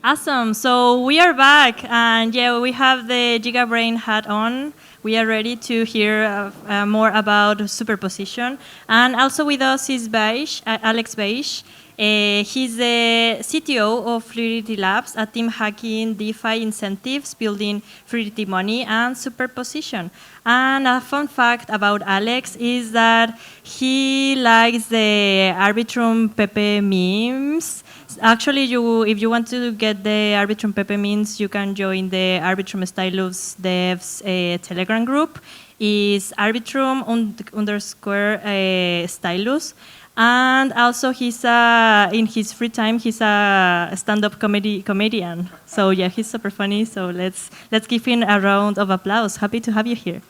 Awesome. So we are back, and yeah, we have the GigaBrain hat on. We are ready to hear more about superposition. And also with us is Bayge, Alex Bayge. He's the CTO of Fluidity Labs, a team hacking DeFi incentives, building Fluidity Money and Superposition. And a fun fact about Alex is that he likes the Arbitrum Pepe memes. Actually, if you want to get the Arbitrum Pepe memes, you can join the Arbitrum Stylus devs Telegram group. Is Arbitrum _ Stylus. And also, he's in his free time, he's a stand-up comedian. So yeah, he's super funny. So let's give him a round of applause. Happy to have you here.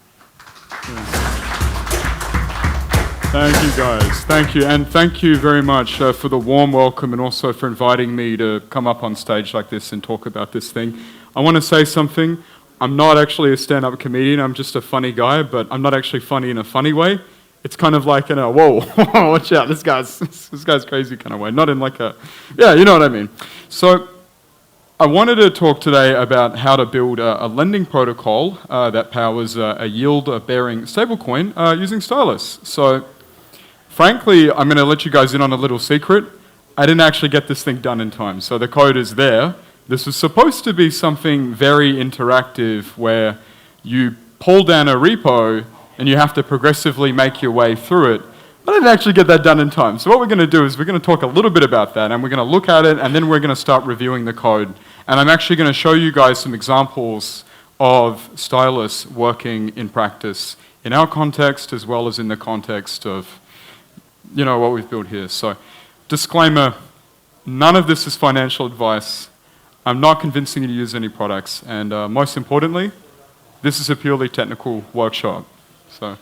Thank you, guys. Thank you. And thank you very much for the warm welcome and also for inviting me to come up on stage like this and talk about this thing. I want to say something. I'm not actually a stand-up comedian. I'm just a funny guy, but I'm not actually funny in a funny way. It's kind of like in a, whoa, watch out, this guy's crazy kind of way. Not in like a, yeah, you know what I mean. So I wanted to talk today about how to build a lending protocol that powers a yield-bearing stablecoin using Stylus. So frankly, I'm going to let you guys in on a little secret. I didn't actually get this thing done in time. So the code is there. This was supposed to be something very interactive where you pull down a repo and you have to progressively make your way through it. But I didn't actually get that done in time. So what we're going to do is we're going to talk a little bit about that, and we're going to look at it, and then we're going to start reviewing the code. And I'm actually going to show you guys some examples of Stylus working in practice in our context as well as in the context of, you know, what we've built here. So disclaimer, none of this is financial advice. I'm not convincing you to use any products. And most importantly, this is a purely technical workshop. So,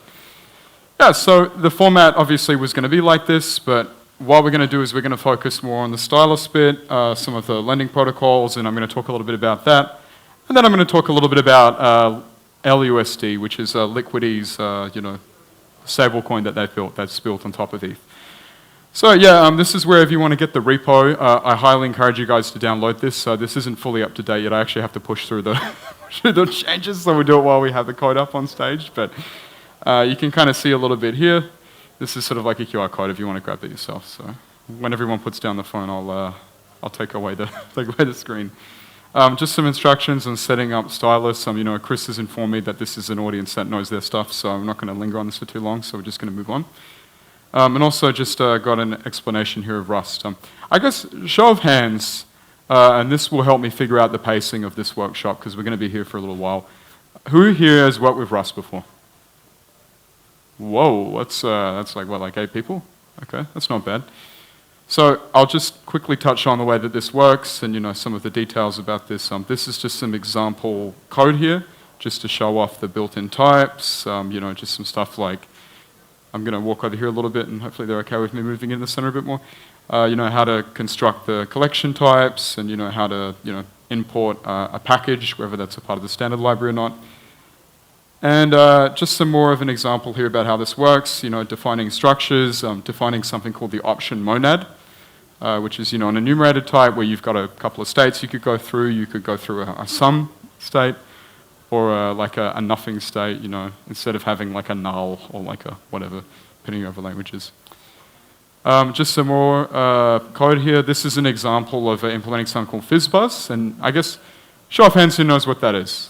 yeah, so the format obviously was going to be like this, but what we're going to do is we're going to focus more on the Stylus bit, some of the lending protocols, and I'm going to talk a little bit about that. And then I'm going to talk a little bit about LUSD, which is Liquidity's, stablecoin that they've built, that's built on top of ETH. So yeah, this is where if you want to get the repo, I highly encourage you guys to download this. This isn't fully up to date yet. I actually have to push through the, the changes, so we'll do it while we have the code up on stage. But you can kind of see a little bit here. This is sort of like a QR code if you want to grab it yourself. So when everyone puts down the phone, I'll take away the screen. Just some instructions on setting up Stylus. Chris has informed me that this is an audience that knows their stuff, so I'm not going to linger on this for too long. So we're just going to move on. And also just got an explanation here of Rust. I guess show of hands, and this will help me figure out the pacing of this workshop because we're going to be here for a little while. Who here has worked with Rust before? Whoa, that's like, what, like 8 people? Okay, that's not bad. So I'll just quickly touch on the way that this works and, some of the details about this. This is just some example code here, just to show off the built-in types, just some stuff like, I'm going to walk over here a little bit and hopefully they're okay with me moving in the center a bit more. How to construct the collection types and, how to, import a package, whether that's a part of the standard library or not. And just some more of an example here about how this works, defining structures, defining something called the option monad, which is, an enumerated type where you've got a couple of states you could go through. You could go through a sum state or like a nothing state, instead of having like a null or like a whatever, depending on the languages. Just some more code here. This is an example of implementing something called FizzBuzz, and I guess show of hands who knows what that is.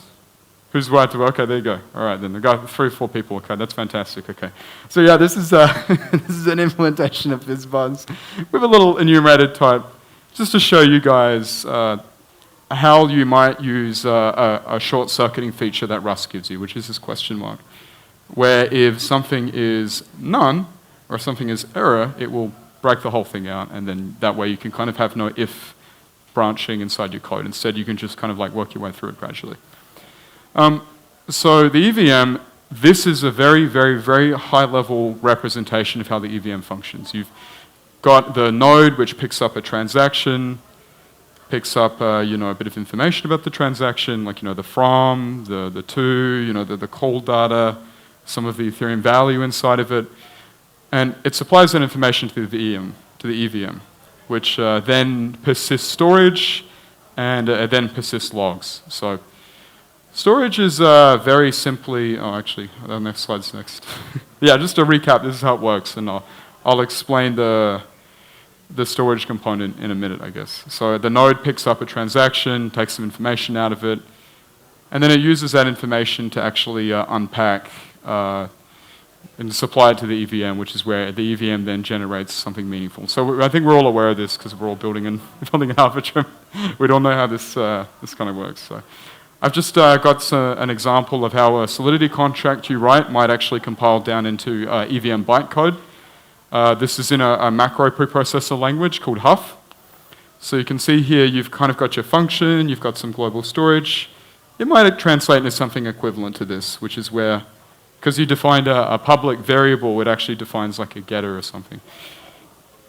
Who's right to, okay, there you go. All right, then we got 3 or 4 people. Okay, that's fantastic. Okay, so yeah, this is this is an implementation of FizzBuzz with a little enumerated type, just to show you guys how you might use a short-circuiting feature that Rust gives you, which is this question mark, where if something is none or something is error, it will break the whole thing out, and then that way you can kind of have no if branching inside your code. Instead, you can just kind of like work your way through it gradually. So the EVM, this is a very, very, very high-level representation of how the EVM functions. You've got the node, which picks up a transaction, picks up a bit of information about the transaction, like the from, the to, the call data, some of the Ethereum value inside of it, and it supplies that information to the EVM, which then persists storage and it then persists logs. So storage is very simply, actually, the next slide's next. Yeah, just to recap, this is how it works, and I'll explain the storage component in a minute, I guess. So the node picks up a transaction, takes some information out of it, and then it uses that information to actually unpack and supply it to the EVM, which is where the EVM then generates something meaningful. So I think we're all aware of this because we're all building an Arbitrum. We don't know how this kind of works. So I've just got an example of how a Solidity contract you write might actually compile down into EVM bytecode. This is in a macro preprocessor language called Huff. So you can see here you've kind of got your function, you've got some global storage. It might translate into something equivalent to this, which is where, because you defined a public variable, it actually defines like a getter or something.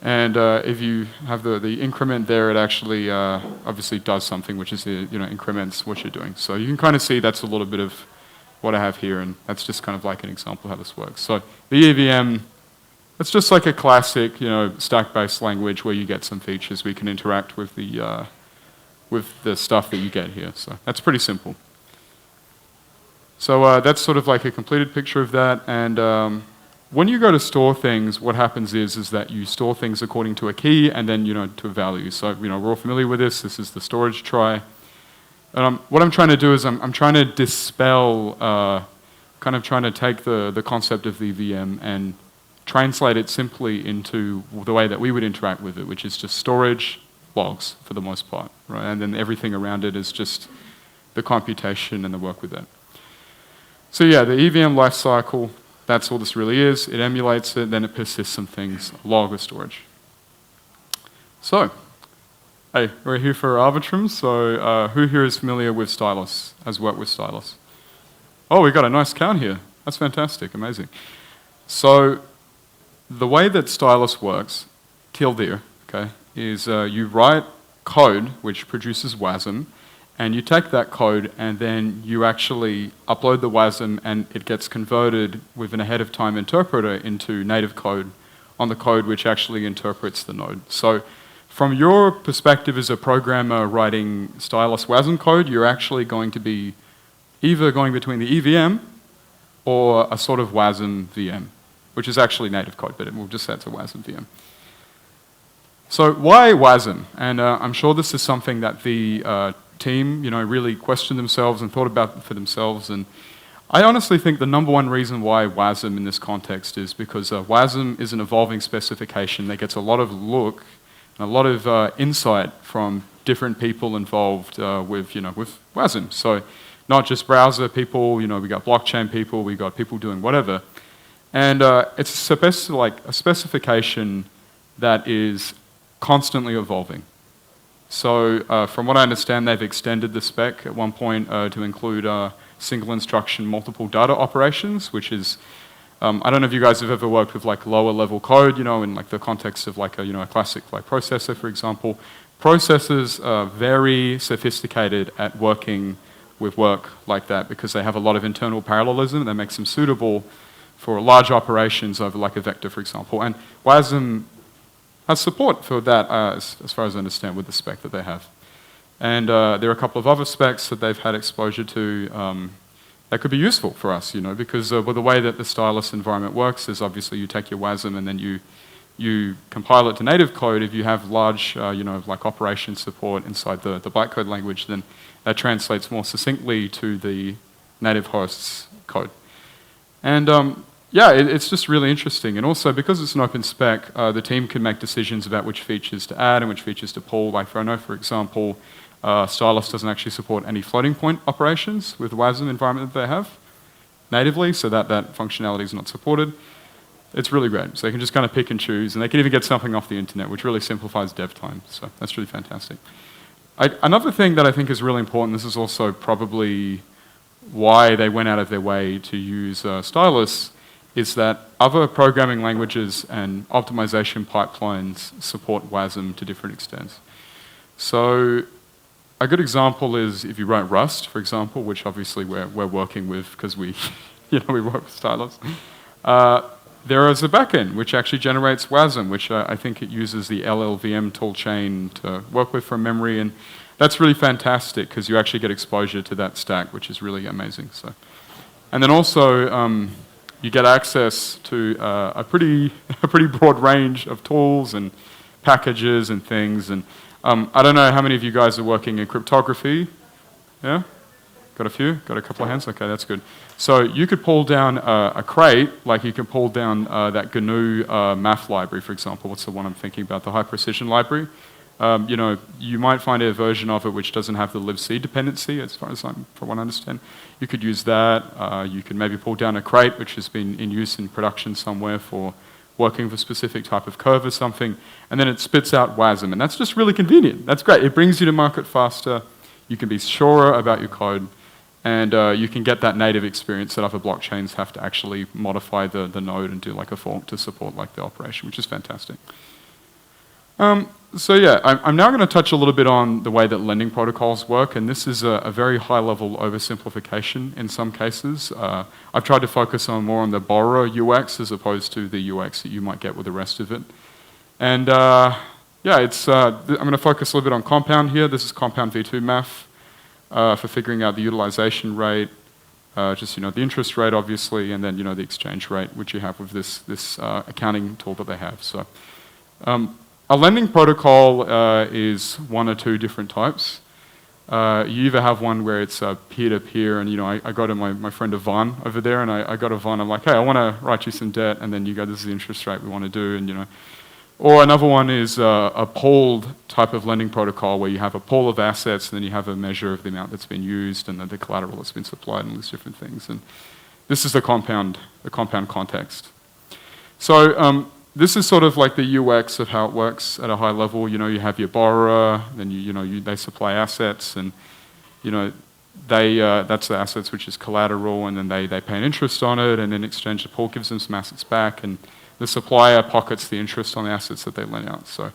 And if you have the increment there, it actually obviously does something, which is increments what you're doing. So you can kind of see that's a little bit of what I have here, and that's just kind of like an example of how this works. So the EVM, it's just like a classic, stack-based language where you get some features where you can interact with the stuff that you get here. So that's pretty simple. So that's sort of like a completed picture of that. And when you go to store things, what happens is that you store things according to a key and then to a value. So we're all familiar with this. This is the storage trie. What I'm trying to do is I'm trying to dispel, kind of trying to take the concept of the VM and translate it simply into the way that we would interact with it, which is just storage, logs for the most part, right? And then everything around it is just the computation and the work with that. So yeah, the EVM lifecycle, that's all this really is. It emulates it, then it persists some things, log of storage. So, hey, we're here for Arbitrum, so who here is familiar with Stylus, has worked with Stylus? Oh, we got a nice count here. That's fantastic, amazing. So, the way that Stylus works, till there, okay, is you write code which produces WASM, and you take that code and then you actually upload the WASM and it gets converted with an ahead of time interpreter into native code on the code which actually interprets the node. So from your perspective as a programmer writing Stylus WASM code, you're actually going to be either going between the EVM or a sort of WASM VM, which is actually native code, but we'll just say it's a WASM VM. So why WASM? And I'm sure this is something that the team, really questioned themselves and thought about for themselves. And I honestly think the number one reason why WASM in this context is because WASM is an evolving specification that gets a lot of look and a lot of insight from different people involved with WASM. So not just browser people, we got blockchain people, we got people doing whatever. And it's a specification that is constantly evolving. So from what I understand, they've extended the spec at one point to include single instruction multiple data operations, which is, I don't know if you guys have ever worked with like lower level code, in like the context of like a classic like processor, for example. Processors are very sophisticated at working with work like that because they have a lot of internal parallelism that makes them suitable for large operations over like a vector, for example. And WASM has support for that as far as I understand with the spec that they have. And there are a couple of other specs that they've had exposure to that could be useful for us, because with the way that the Stylus environment works is obviously you take your WASM and then you compile it to native code. If you have large, like operation support inside the bytecode language, then that translates more succinctly to the native host's code. And yeah, it's just really interesting. And also, because it's an open spec, the team can make decisions about which features to add and which features to pull. Like, I know, for example, Stylus doesn't actually support any floating point operations with the WASM environment that they have natively, so that functionality is not supported. It's really great. So they can just kind of pick and choose, and they can even get something off the internet, which really simplifies dev time. So that's really fantastic. Another thing that I think is really important, this is also probably why they went out of their way to use Stylus, is that other programming languages and optimization pipelines support WASM to different extents. So a good example is if you write Rust, for example, which obviously we're working with because we work with Stylus. There is a backend which actually generates WASM, which I think it uses the LLVM toolchain to work with from memory. And that's really fantastic because you actually get exposure to that stack, which is really amazing. So, and then also you get access to a pretty broad range of tools and packages and things. And I don't know how many of you guys are working in cryptography. Yeah? Got a few? Got a couple of hands? Okay, that's good. So you could pull down a crate, like you can pull down that GNU math library, for example. What's the one I'm thinking about? The high precision library. You know, you might find a version of it which doesn't have the libc dependency, as far as from what I understand. You could use that. You could maybe pull down a crate which has been in use in production somewhere for working with a specific type of curve or something, and then it spits out WASM, and that's just really convenient. That's great. It brings you to market faster. You can be surer about your code, and you can get that native experience that other blockchains have to actually modify the node and do like a fork to support like the operation, which is fantastic. So yeah, I'm now going to touch a little bit on the way that lending protocols work, and this is a very high-level oversimplification in some cases. I've tried to focus more on the borrower UX as opposed to the UX that you might get with the rest of it. And yeah, I'm going to focus a little bit on compound here. This is compound V2 math for figuring out the utilization rate, just the interest rate obviously, and then the exchange rate which you have with this accounting tool that they have. So. A lending protocol is one or two different types. You either have one where it's peer-to-peer, and I go to my friend Ivan over there, and I got Ivan, I'm like, hey, I want to write you some debt, and then you go, this is the interest rate we want to do, and Or another one is a pooled type of lending protocol where you have a pool of assets, and then you have a measure of the amount that's been used, and the collateral that's been supplied, and these different things. And this is the compound context. So, this is sort of like the UX of how it works at a high level. You have your borrower, then they supply assets, and that's the assets which is collateral, and then they pay an interest on it, and in exchange the pool gives them some assets back, and the supplier pockets the interest on the assets that they lend out. So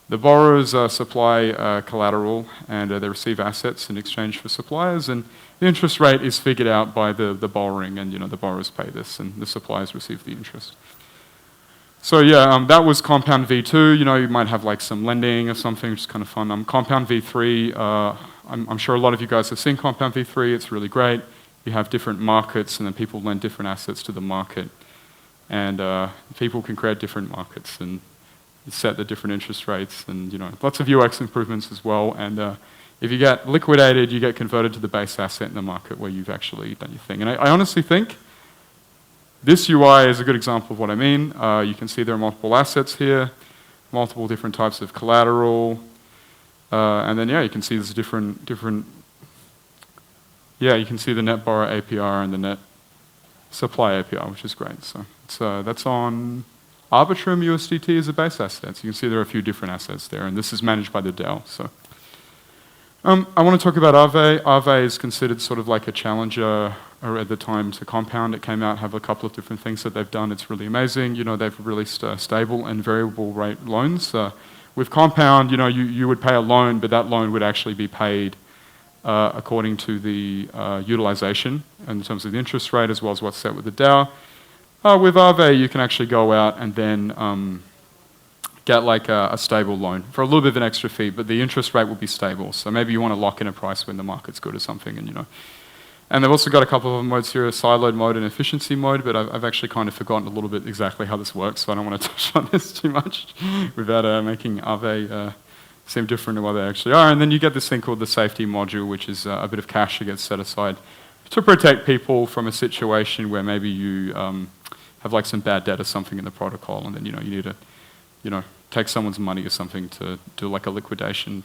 the borrowers supply collateral, and they receive assets in exchange for suppliers, and the interest rate is figured out by the borrowing, and the borrowers pay this, and the suppliers receive the interest. So yeah, that was compound V2. You might have like some lending or something, which is kind of fun. Compound V3, I'm sure a lot of you guys have seen compound V3. It's really great. You have different markets, and then people lend different assets to the market. And people can create different markets and set the different interest rates, and lots of UX improvements as well. And if you get liquidated, you get converted to the base asset in the market where you've actually done your thing. And I honestly think this UI is a good example of what I mean. You can see there are multiple assets here, multiple different types of collateral, and then you can see there's different. Yeah, you can see the net borrower APR and the net supply APR, which is great. So that's on Arbitrum USDT as a base asset. So you can see there are a few different assets there, and this is managed by the DAO. So. I want to talk about Aave. Aave is considered sort of like a challenger at the time to Compound. It came out, have a couple of different things that they've done. It's really amazing. They've released stable and variable rate loans. With Compound, you would pay a loan, but that loan would actually be paid according to the utilization in terms of the interest rate as well as what's set with the DAO. With Aave, you can actually go out and then get like a stable loan for a little bit of an extra fee, but the interest rate will be stable. So maybe you want to lock in a price when the market's good or something, And they've also got a couple of modes here, a siloed mode and efficiency mode, but I've actually kind of forgotten a little bit exactly how this works, so I don't want to touch on this too much without making Aave seem different to what they actually are. And then you get this thing called the safety module, which is a bit of cash that gets set aside to protect people from a situation where maybe you have like some bad debt or something in the protocol, and then you need to take someone's money or something to do like a liquidation.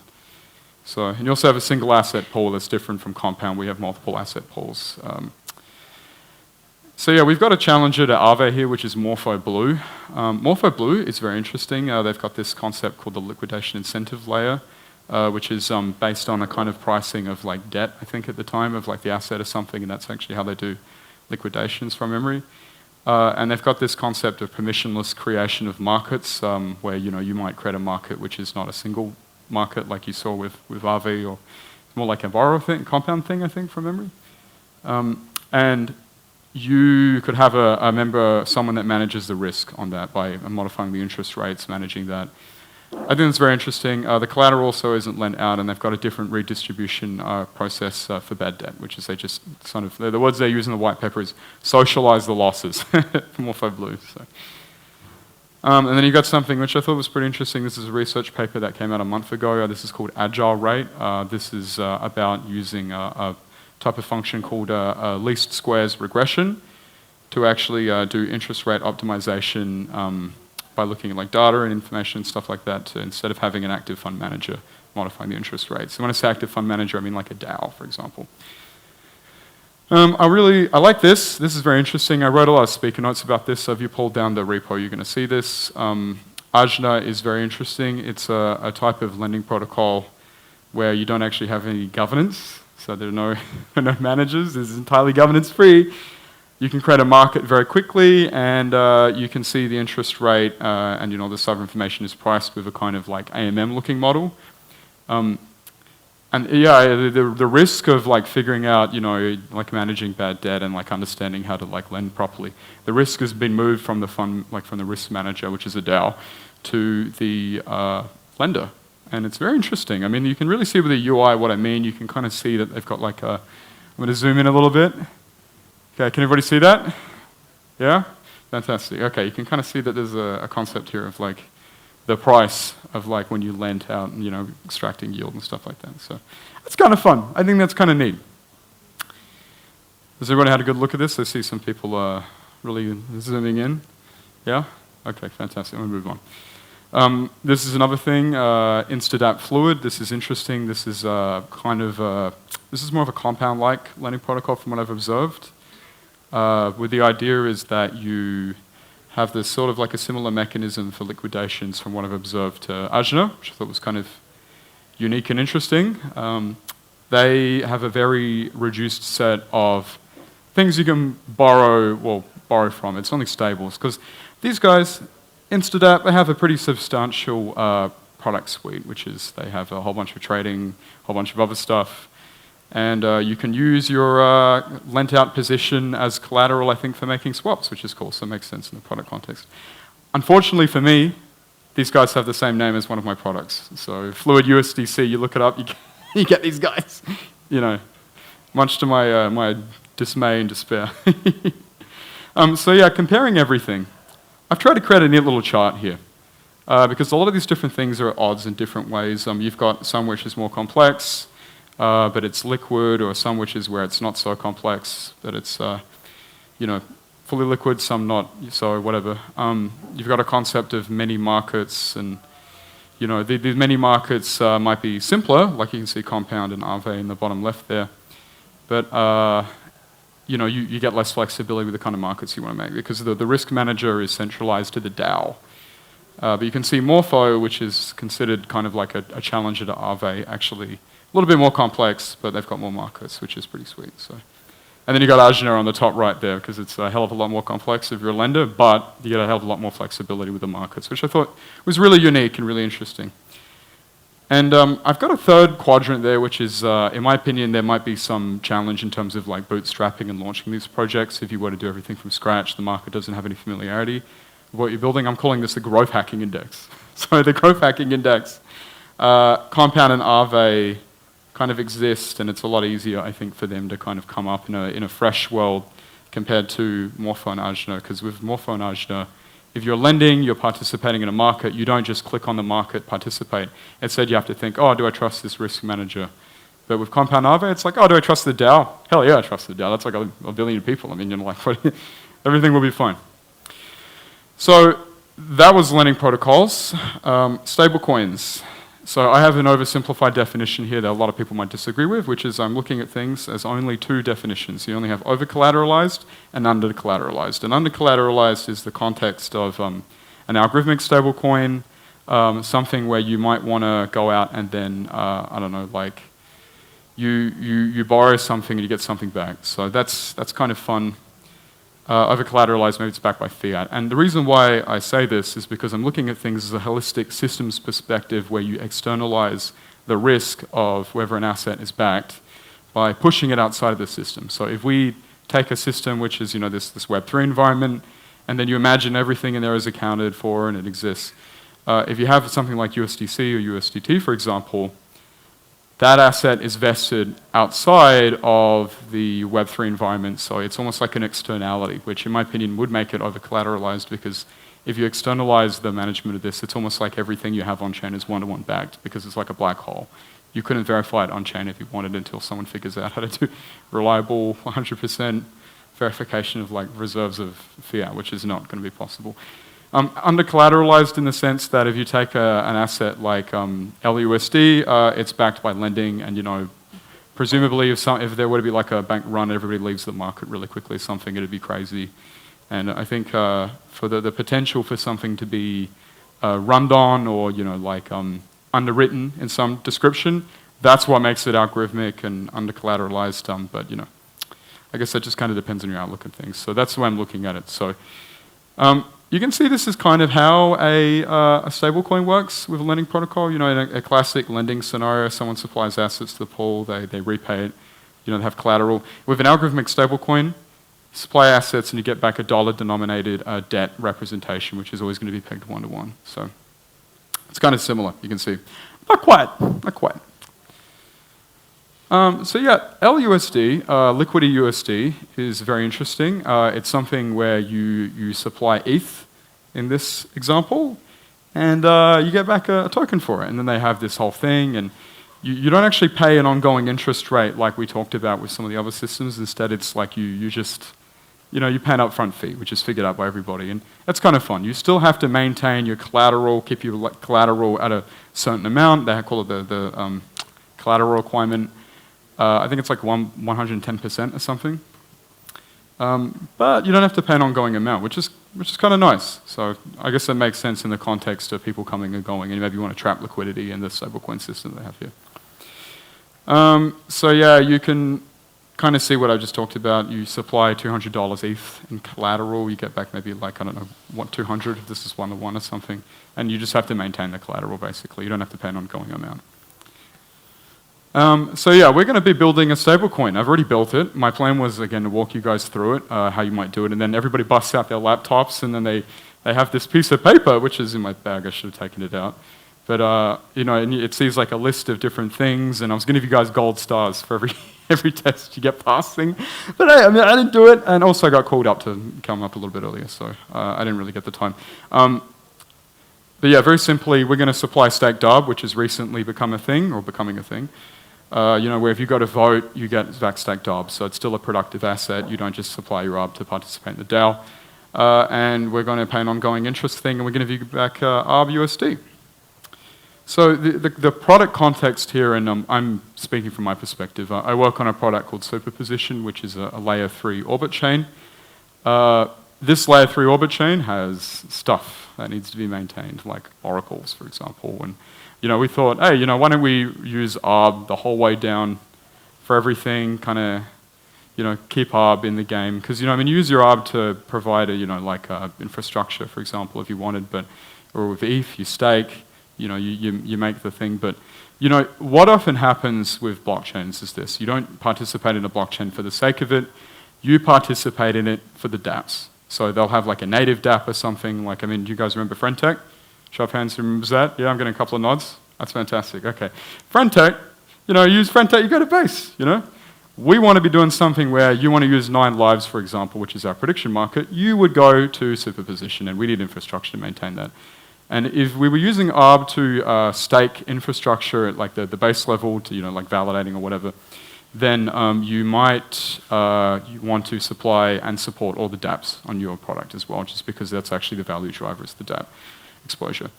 So, and you also have a single asset pool that's different from Compound. We have multiple asset pools. So yeah, we've got a challenger to Aave here, which is Morpho Blue. Morpho Blue is very interesting. They've got this concept called the liquidation incentive layer, which is based on a kind of pricing of like debt, I think at the time, of like the asset or something, and that's actually how they do liquidations from memory. And they've got this concept of permissionless creation of markets, where you might create a market which is not a single market like you saw with Aave, or more like a borrower thing, compound thing, I think, from memory. And you could have a member, someone that manages the risk on that by modifying the interest rates, managing that. I think it's very interesting. The collateral also isn't lent out, and they've got a different redistribution process for bad debt, which is they just sort of, the words they use in the white paper is socialize the losses for Morpho Blue. So. And then you got something which I thought was pretty interesting. This is a research paper that came out a month ago. This is called Agile Rate. This is about using a type of function called least squares regression to actually do interest rate optimization by looking at like data and information and stuff like that, instead of having an active fund manager modifying the interest rate. So when I say active fund manager, I mean like a DAO, for example. I like this. This is very interesting. I wrote a lot of speaker notes about this, so if you pull down the repo, you're going to see this. Ajna is very interesting. It's a type of lending protocol where you don't actually have any governance, so there are no managers. It's entirely governance-free. You can create a market very quickly, and you can see the interest rate, and the sub information is priced with a kind of like AMM-looking model. And yeah, the risk of like figuring out, like managing bad debt and like understanding how to like lend properly, the risk has been moved from the fund, like from the risk manager, which is a DAO, to the lender. And it's very interesting. I mean, you can really see with the UI what I mean. You can kind of see that they've got like I'm going to zoom in a little bit. Okay, can everybody see that? Yeah? Fantastic. Okay, you can kind of see that there's a concept here of like the price of like when you lend out and, extracting yield and stuff like that. So it's kind of fun. I think that's kind of neat. Has everybody had a good look at this? I see some people really zooming in. Yeah? Okay, fantastic. We'll move on. This is another thing, Instadapp Fluid. This is interesting. This is this is more of a compound-like lending protocol from what I've observed. With the idea is that you have this sort of like a similar mechanism for liquidations from what I've observed to Ajna, which I thought was kind of unique and interesting. They have a very reduced set of things you can borrow from. It's only stables, because these guys, Instadapp, they have a pretty substantial product suite, which is they have a whole bunch of trading, a whole bunch of other stuff. And you can use your lent out position as collateral, I think, for making swaps, which is cool, so it makes sense in the product context. Unfortunately for me, these guys have the same name as one of my products. So Fluid USDC, you look it up, you get these guys, much to my, my dismay and despair. So yeah, comparing everything. I've tried to create a neat little chart here, because a lot of these different things are at odds in different ways. You've got some which is more complex, but it's liquid, or some which is where it's not so complex, but it's fully liquid, some not, so whatever. You've got a concept of many markets, and these many markets might be simpler, like you can see Compound and Aave in the bottom left there, but you get less flexibility with the kind of markets you want to make, because the risk manager is centralized to the DAO. But you can see Morpho, which is considered kind of like a challenger to Aave, actually a little bit more complex, but they've got more markets, which is pretty sweet. So, and then you got Ajna on the top right there, because it's a hell of a lot more complex if you're a lender, but you get a hell of a lot more flexibility with the markets, which I thought was really unique and really interesting. And I've got a third quadrant there, which is, in my opinion, there might be some challenge in terms of like bootstrapping and launching these projects. If you were to do everything from scratch, the market doesn't have any familiarity with what you're building. I'm calling this the growth hacking index. So the growth hacking index, Compound and Aave kind of exist, and it's a lot easier, I think, for them to kind of come up in a fresh world compared to Morpho and Ajna, because with Morpho and Ajna, if you're lending, you're participating in a market, you don't just click on the market, participate. Instead, you have to think, oh, do I trust this risk manager? But with Compound Aave, it's like, oh, do I trust the DAO? Hell yeah, I trust the DAO. That's like a billion people. I mean, everything will be fine. So that was lending protocols. Stablecoins. So I have an oversimplified definition here that a lot of people might disagree with, which is I'm looking at things as only two definitions. You only have over-collateralized and under-collateralized. And under-collateralized is the context of an algorithmic stablecoin, something where you might want to go out and then, I don't know, like you borrow something and you get something back. So that's kind of fun. Over-collateralized, maybe it's backed by fiat. And the reason why I say this is because I'm looking at things as a holistic systems perspective where you externalize the risk of whether an asset is backed by pushing it outside of the system. So if we take a system which is this Web3 environment, and then you imagine everything in there is accounted for and it exists, if you have something like USDC or USDT, for example, that asset is vested outside of the Web3 environment, so it's almost like an externality, which in my opinion would make it over-collateralized, because if you externalize the management of this, it's almost like everything you have on-chain is one-to-one backed, because it's like a black hole. You couldn't verify it on-chain if you wanted until someone figures out how to do reliable 100% verification of like reserves of fiat, which is not going to be possible. Under-collateralized in the sense that if you take an asset like LUSD, it's backed by lending, and presumably if there were to be like a bank run, everybody leaves the market really quickly or something, it'd be crazy. And I think for the potential for something to be run on or underwritten in some description, that's what makes it algorithmic and under-collateralized. But I guess that just kind of depends on your outlook at things. So that's the way I'm looking at it. So. You can see this is kind of how a stablecoin works with a lending protocol. In a classic lending scenario, someone supplies assets to the pool, they repay it, they have collateral. With an algorithmic stablecoin, supply assets and you get back a dollar-denominated debt representation, which is always going to be pegged one-to-one. So it's kind of similar, you can see. Not quite. So yeah, LUSD, Liquidity USD, is very interesting. It's something where you supply ETH in this example, and you get back a token for it. And then they have this whole thing, and you don't actually pay an ongoing interest rate like we talked about with some of the other systems. Instead, it's like you just, you pay an upfront fee, which is figured out by everybody. And that's kind of fun. You still have to maintain your collateral, keep your collateral at a certain amount. They call it the collateral requirement. I think it's like 110% or something. But you don't have to pay an ongoing amount, which is kind of nice. So I guess that makes sense in the context of people coming and going, and maybe you want to trap liquidity in the stablecoin system they have here. So yeah, you can kind of see what I just talked about. You supply $200 ETH in collateral, you get back maybe like, I don't know, what, 200 if this is one-to-one or something. And you just have to maintain the collateral, basically. You don't have to pay an ongoing amount. So yeah, we're going to be building a stablecoin. I've already built it. My plan was, again, to walk you guys through it, how you might do it, and then everybody busts out their laptops, and then they have this piece of paper, which is in my bag. I should have taken it out. But, and it sees like a list of different things, and I was going to give you guys gold stars for every test you get passing. But hey, I didn't do it, and also I got called up to come up a little bit earlier, so I didn't really get the time. But yeah, very simply, we're going to supply staked ARB, which has recently become a thing, or becoming a thing. Where if you go to vote, you get back staked ARB, so it's still a productive asset. You don't just supply your ARB to participate in the DAO. And we're going to pay an ongoing interest thing, and we're going to give you back ARB USD. So the product context here, and I'm speaking from my perspective, I work on a product called Superposition, which is a layer 3 orbit chain. This layer 3 orbit chain has stuff that needs to be maintained, like oracles, for example. And we thought, hey, why don't we use ARB the whole way down for everything, kind of, keep ARB in the game. Because, you use your ARB to provide infrastructure, for example, if you wanted, or with ETH, you stake, you make the thing. But, what often happens with blockchains is this. You don't participate in a blockchain for the sake of it. You participate in it for the dApps. So they'll have like a native dApp or something. Do you guys remember Friendtech? Show of hands, who remembers that? Yeah, I'm getting a couple of nods. That's fantastic. Okay. Friendtech, use Friendtech, you go to base, We want to be doing something where you want to use 9 lives, for example, which is our prediction market. You would go to Superposition, and we need infrastructure to maintain that. And if we were using ARB to stake infrastructure at like the base level to, like validating or whatever, then you might you want to supply and support all the dApps on your product as well, just because that's actually the value driver is the dApp exposure.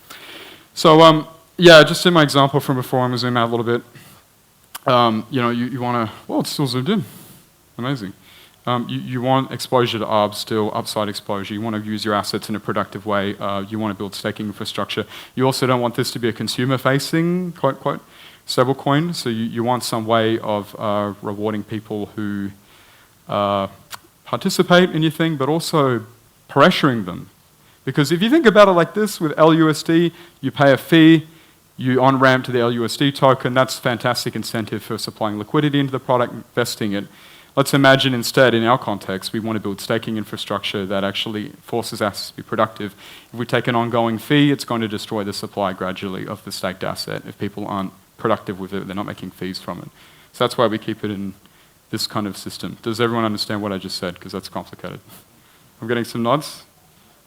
So yeah, just in my example from before, I'm going to zoom out a little bit. You want to, well, it's still zoomed in. Amazing. You want exposure to ARB still, upside exposure. You want to use your assets in a productive way. You want to build staking infrastructure. You also don't want this to be a consumer-facing, quote, stablecoin. So you want some way of rewarding people who participate in your thing, but also pressuring them. Because if you think about it like this, with LUSD, you pay a fee, you on-ramp to the LUSD token. That's fantastic incentive for supplying liquidity into the product, investing it. let's imagine instead, in our context, we want to build staking infrastructure that actually forces assets to be productive. If we take an ongoing fee, it's going to destroy the supply gradually of the staked asset. If people aren't productive with it, they're not making fees from it. So that's why we keep it in this kind of system. Does everyone understand what I just said? Because that's complicated. I'm getting some nods?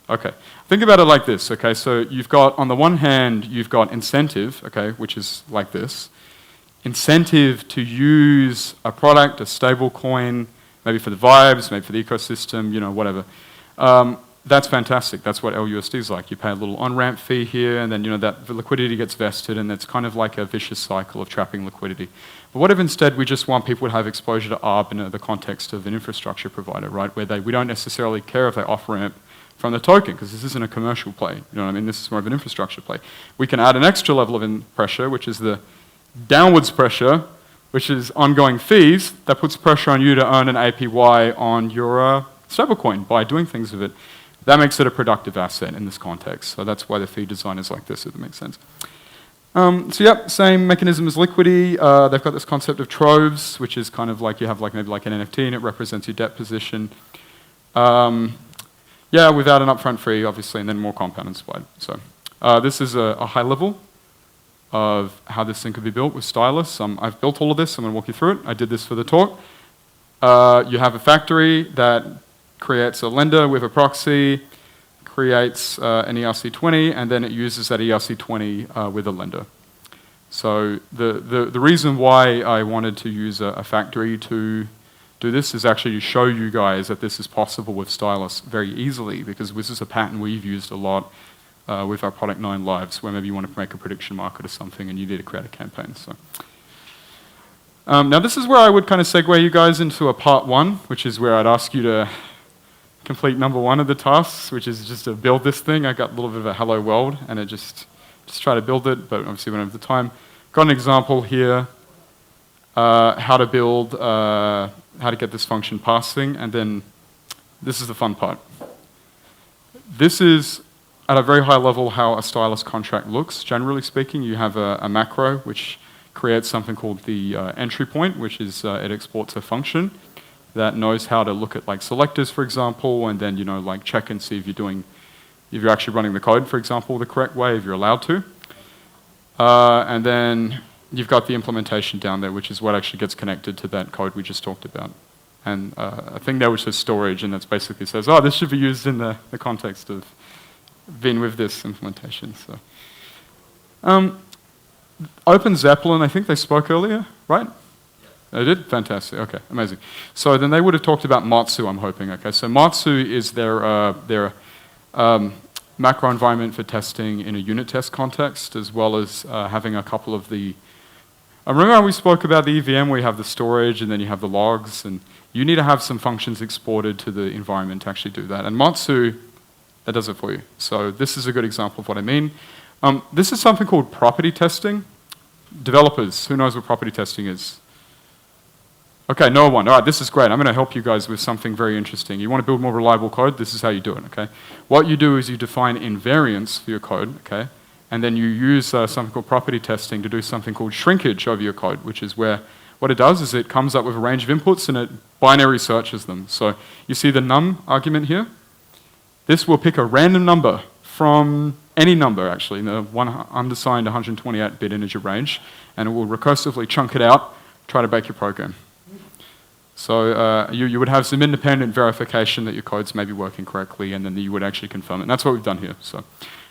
Okay. Think about it like this, okay? So you've got, on the one hand, you've got incentive, okay, which is like this. Incentive to use a product, a stable coin, maybe for the vibes, maybe for the ecosystem, you know, whatever. That's fantastic. That's what LUSD is like. You pay a little on-ramp fee here, and then, you know, that the liquidity gets vested, and it's kind of like a vicious cycle of trapping liquidity. But what if instead we just want people to have exposure to ARB in the context of an infrastructure provider, right, where we don't necessarily care if they off-ramp from the token, because this isn't a commercial play. You know what I mean? This is more of an infrastructure play. We can add an extra level of pressure, which is the downwards pressure, which is ongoing fees, that puts pressure on you to earn an APY on your stablecoin by doing things with it. That makes it a productive asset in this context. So that's why the fee design is like this, if it makes sense. So yep, same mechanism as Liquidity. They've got this concept of troves, which is kind of like you have like maybe like an NFT and it represents your debt position. Yeah, without an upfront fee, obviously, and then more compound and supplied. So this is a high level of how this thing could be built with Stylus. I've built all of this. I'm going to walk you through it. I did this for the talk. You have a factory that creates a lender with a proxy, creates an ERC20, and then it uses that ERC20 with a lender. So the reason why I wanted to use a factory to do this is actually to show you guys that this is possible with Stylus very easily, because this is a pattern we've used a lot with our product 9 Lives, where maybe you want to make a prediction market or something and you need to create a campaign. So now this is where I would kind of segue you guys into a part 1, which is where I'd ask you to complete number 1 of the tasks, which is just to build this thing. I got a little bit of a hello world, and it just try to build it, but obviously we don't have the time. Got an example here, how to build, how to get this function passing, and then this is the fun part. This is, at a very high level, how a Stylus contract looks. Generally speaking, you have a macro, which creates something called the entry point, which is it exports a function that knows how to look at like selectors, for example, and then, you know, like check and see if you're actually running the code, for example, the correct way, if you're allowed to. And then you've got the implementation down there, which is what actually gets connected to that code we just talked about. And a thing there which says storage, and that's basically says, oh, this should be used in the context of being with this implementation. So, Open Zeppelin, I think they spoke earlier, right? They did? Fantastic. Okay, amazing. So then they would have talked about Matsu, I'm hoping. Okay, so Matsu is their macro environment for testing in a unit test context, as well as having a couple of the... remember how we spoke about the EVM, where you have the storage and then you have the logs, and you need to have some functions exported to the environment to actually do that. And Matsu, that does it for you. So this is a good example of what I mean. This is something called property testing. Developers, who knows what property testing is? Okay, no one. All right, this is great. I'm going to help you guys with something very interesting. You want to build more reliable code? This is how you do it, okay? What you do is you define invariants for your code, okay? And then you use something called property testing to do something called shrinkage of your code, which is where what it does is it comes up with a range of inputs and it binary searches them. So you see the num argument here? This will pick a random number from any number, actually, in the one undefined 128-bit integer range, and it will recursively chunk it out, try to bake your program. So you would have some independent verification that your code's maybe working correctly, and then you would actually confirm it. And that's what we've done here. So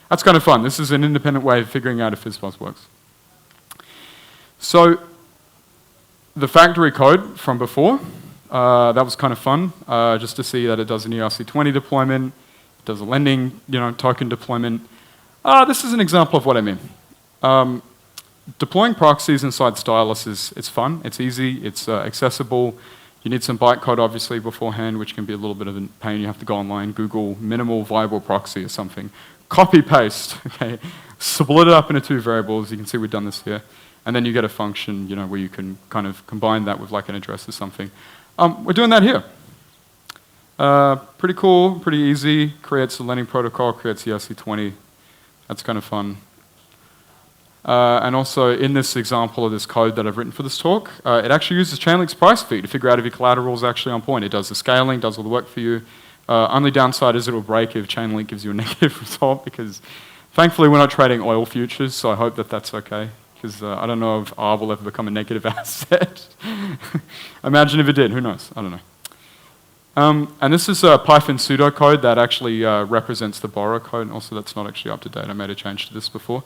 that's kind of fun. This is an independent way of figuring out if FizzBuzz works. So the factory code from before, that was kind of fun, just to see that it does an ERC20 deployment, it does a lending, token deployment. This is an example of what I mean. Deploying proxies inside Stylus it's fun, it's easy, it's accessible. You need some bytecode, obviously, beforehand, which can be a little bit of a pain. You have to go online, Google minimal viable proxy or something. Copy paste, okay? Split it up into 2 variables. You can see we've done this here. And then you get a function, where you can kind of combine that with like an address or something. We're doing that here. Pretty cool, pretty easy. Creates a lending protocol, creates the ERC20. That's kind of fun. And also in this example of this code that I've written for this talk, it actually uses Chainlink's price feed to figure out if your collateral is actually on point. It does the scaling, does all the work for you. Only downside is it'll break if Chainlink gives you a negative result, because thankfully we're not trading oil futures, so I hope that that's okay, because I don't know if R will ever become a negative asset. Imagine if it did, who knows, I don't know. And this is a Python pseudocode that actually represents the borrow code, and also that's not actually up to date. I made a change to this before.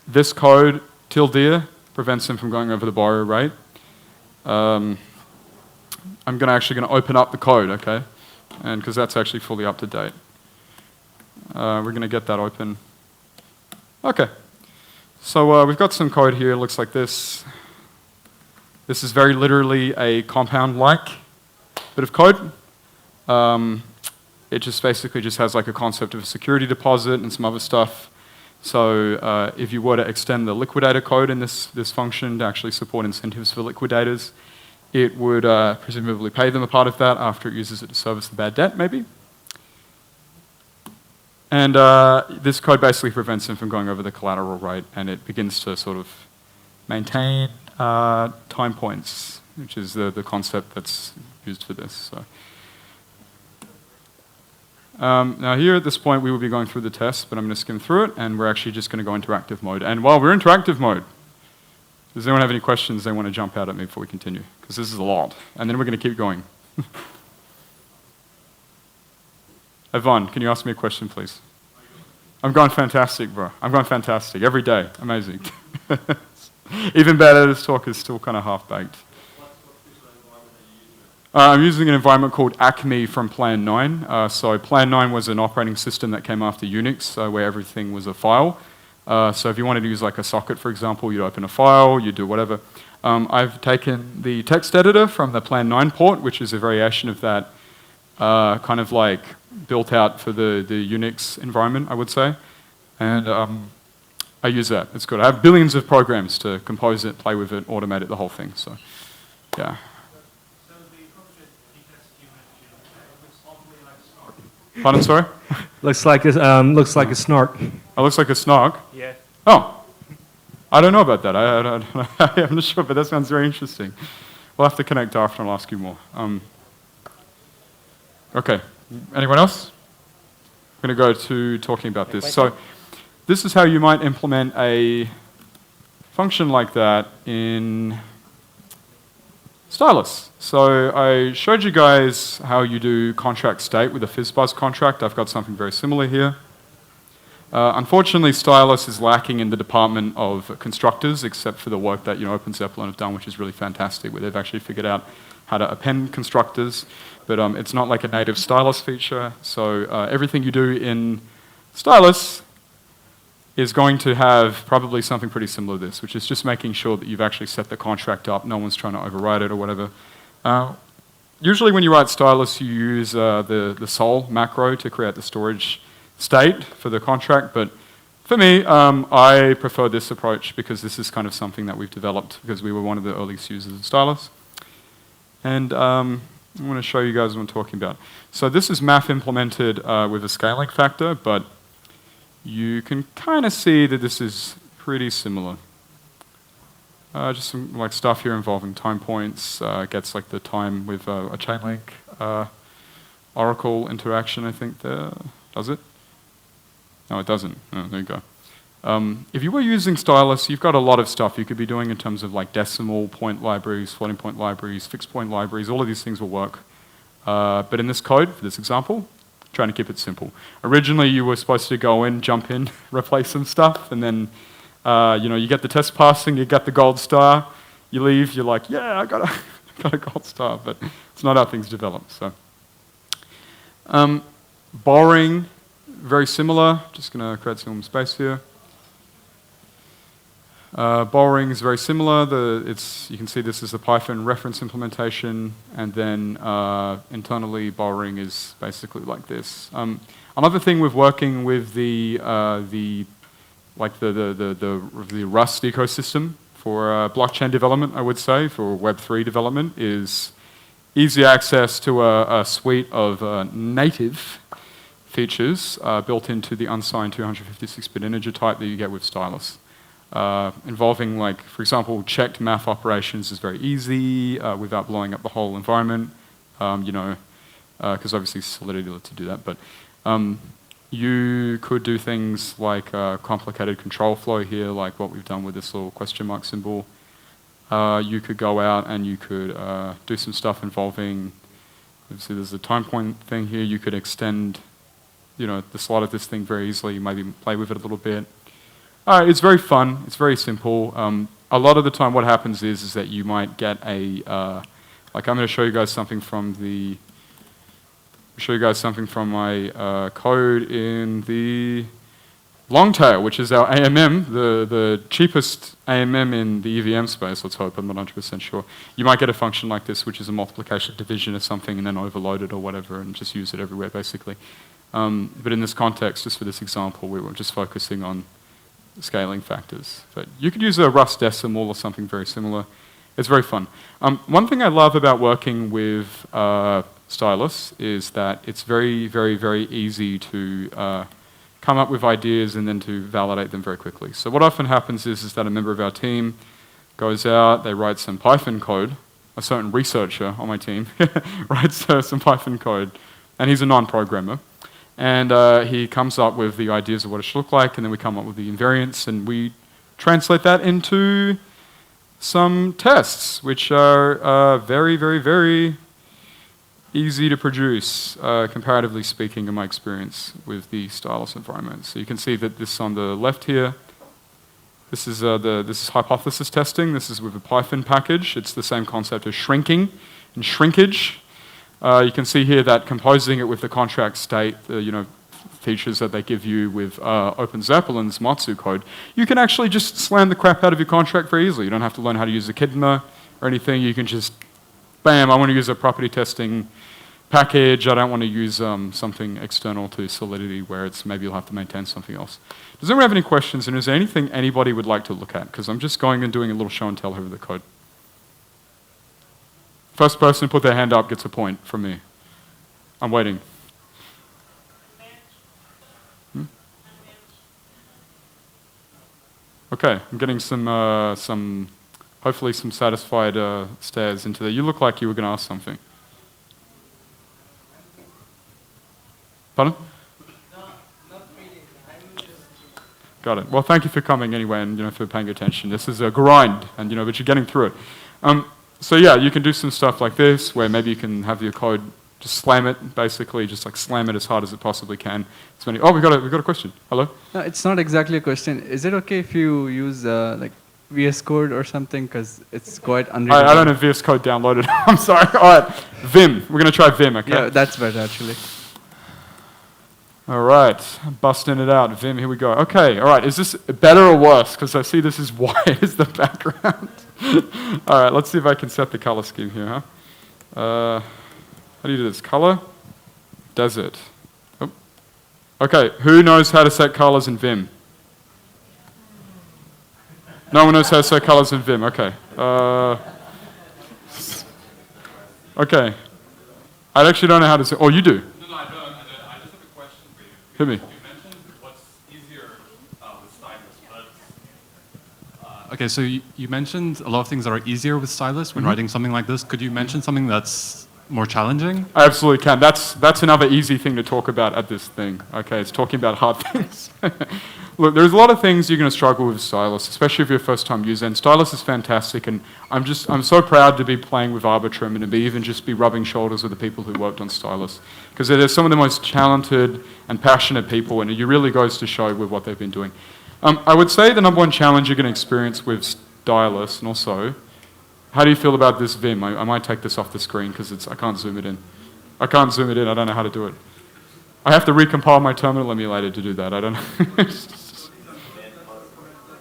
This code, tilde, prevents them from going over the borrow rate. I'm actually going to open up the code, okay? And because that's actually fully up to date. We're going to get that open. Okay. So we've got some code here. It looks like this. This is very literally a compound-like bit of code. It just basically just has like a concept of a security deposit and some other stuff. So if you were to extend the liquidator code in this function to actually support incentives for liquidators, it would presumably pay them a part of that after it uses it to service the bad debt, maybe. And this code basically prevents them from going over the collateral rate, and it begins to sort of maintain time points, which is the concept that's used for this. So. Now here at this point we will be going through the test, but I'm going to skim through it, and we're actually just going to go into active mode. And while we're in interactive mode, does anyone have any questions they want to jump out at me before we continue? Because this is a lot, and then we're going to keep going. Yvonne, can you ask me a question, please? I'm going fantastic, bro. I'm going fantastic. Every day. Amazing. Even better, this talk is still kind of half-baked. I'm using an environment called Acme from Plan 9. So Plan 9 was an operating system that came after Unix, where everything was a file. So if you wanted to use like a socket, for example, you'd open a file, you'd do whatever. I've taken the text editor from the Plan 9 port, which is a variation of that kind of like built out for the Unix environment, I would say. And I use that. It's good. I have billions of programs to compose it, play with it, automate it, the whole thing. So, yeah. Pardon, sorry? Looks like a snark. Oh, looks like a snark? Yeah. Oh, I don't know about that. I'm not sure, but that sounds very interesting. We'll have to connect after and I'll ask you more. Okay, anyone else? I'm going to go to talking about this. So this is how you might implement a function like that in Stylus. So I showed you guys how you do contract state with a FizzBuzz contract. I've got something very similar here. Unfortunately, Stylus is lacking in the department of constructors, except for the work that OpenZeppelin have done, which is really fantastic, where they've actually figured out how to append constructors, but it's not like a native Stylus feature. So everything you do in Stylus is going to have probably something pretty similar to this, which is just making sure that you've actually set the contract up, no one's trying to override it or whatever. Usually when you write Stylus, you use the sol macro to create the storage state for the contract, but for me, I prefer this approach because this is kind of something that we've developed because we were one of the earliest users of Stylus. And I'm going to show you guys what I'm talking about. So this is math implemented with a scaling factor, but you can kind of see that this is pretty similar. Just some like stuff here involving time points, gets like the time with a Chainlink Oracle interaction, I think there. Does it? No, it doesn't. Oh, there you go. If you were using Stylus, you've got a lot of stuff you could be doing in terms of like decimal point libraries, floating point libraries, fixed point libraries, all of these things will work. But in this code, for this example, trying to keep it simple. Originally, you were supposed to go in, jump in, replace some stuff, and then you get the test passing, you get the gold star, you leave, you're like, yeah, I got a gold star, but it's not how things develop. So, borrowing, very similar. Just going to create some space here. Borrowing is very similar. You can see this is the Python reference implementation, and then internally borrowing is basically like this. Another thing with working with the Rust ecosystem for blockchain development, I would say, for Web3 development, is easy access to a suite of native features built into the unsigned 256-bit integer type that you get with Stylus. Involving, like, for example, checked math operations is very easy without blowing up the whole environment, because obviously Solidity lets you do that. But you could do things like complicated control flow here, like what we've done with this little question mark symbol. You could go out and you could do some stuff involving, obviously there's a time point thing here. You could extend, the slot of this thing very easily. Maybe play with it a little bit. It's very fun. It's very simple. A lot of the time what happens is that you might get a, like I'm going to show you guys something from my code in the Longtail, which is our AMM, the cheapest AMM in the EVM space, let's hope. I'm not 100% sure. You might get a function like this, which is a multiplication division of something and then overload it or whatever and just use it everywhere, basically. But in this context, just for this example, we were just focusing on scaling factors. But you could use a Rust decimal or something very similar. It's very fun. One thing I love about working with Stylus is that it's very, very, very easy to come up with ideas and then to validate them very quickly. So what often happens is that a member of our team goes out, they write some Python code, a certain researcher on my team writes some Python code, and he's a non-programmer. And he comes up with the ideas of what it should look like, and then we come up with the invariants, and we translate that into some tests, which are very, very, very easy to produce, comparatively speaking, in my experience with the Stylus environment. So you can see that this on the left here, this is hypothesis testing. This is with a Python package. It's the same concept as shrinking and shrinkage. You can see here that composing it with the contract state, features that they give you with OpenZeppelin's Matsu code, you can actually just slam the crap out of your contract very easily. You don't have to learn how to use Echidna or anything. You can just, bam, I want to use a property testing package. I don't want to use something external to Solidity where it's maybe you'll have to maintain something else. Does anyone have any questions? And is there anything anybody would like to look at? Because I'm just going and doing a little show and tell over the code. First person to put their hand up gets a point from me. I'm waiting. Okay, I'm getting some hopefully some satisfied stares into there. You look like you were going to ask something. Pardon? No, not really. Got it. Well, thank you for coming anyway, and for paying attention. This is a grind, and but you're getting through it. So yeah, you can do some stuff like this, where maybe you can have your code just slam it, basically, just like slam it as hard as it possibly can. Oh, we got a question. Hello. No, it's not exactly a question. Is it okay if you use like VS Code or something, because it's quite unreadable? I don't have VS Code downloaded. I'm sorry. All right, Vim. We're gonna try Vim. Okay. Yeah, that's better actually. All right, busting it out. Vim, here we go. Okay, all right, is this better or worse? Because I see this is white as the background. All right, let's see if I can set the color scheme here, huh? How do you do this? Color? Desert. Oh. Okay, who knows how to set colors in Vim? No one knows how to set colors in Vim, okay. Okay. I actually don't know how to set, oh, you do? No, I don't. I just have a question for you. Hit me. You mentioned what's easier with Stylus, but okay, so you mentioned a lot of things that are easier with Stylus when writing something like this. Could you mention something that's more challenging? I absolutely can. That's another easy thing to talk about at this thing. Okay, it's talking about hard things. Look, there's a lot of things you're going to struggle with Stylus, especially if you're a first-time user. And Stylus is fantastic, and I'm so proud to be playing with Arbitrum and to be rubbing shoulders with the people who worked on Stylus, because they're some of the most talented and passionate people, and it really goes to show with what they've been doing. I would say the number one challenge you're going to experience with Stylus, and also, how do you feel about this Vim? I might take this off the screen because I can't zoom it in. I can't zoom it in. I don't know how to do it. I have to recompile my terminal emulator to do that. I don't know.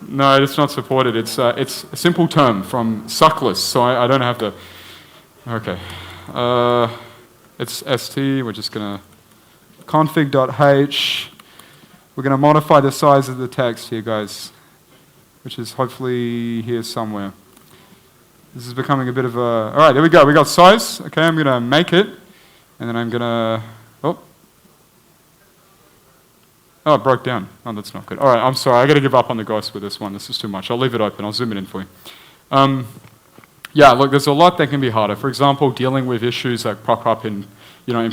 No, it's not supported. It's a simple term from Suckless, so I don't have to. Okay. It's st. We're just going to config.h. We're going to modify the size of the text here, guys, which is hopefully here somewhere. This is becoming a bit of a... All right, there we go. We got size. Okay, I'm going to make it. And then I'm going to... Oh. Oh, it broke down. Oh, that's not good. All right, I'm sorry. I got to give up on the ghost with this one. This is too much. I'll leave it open. I'll zoom it in for you. Yeah, look, there's a lot that can be harder. For example, dealing with issues that pop up in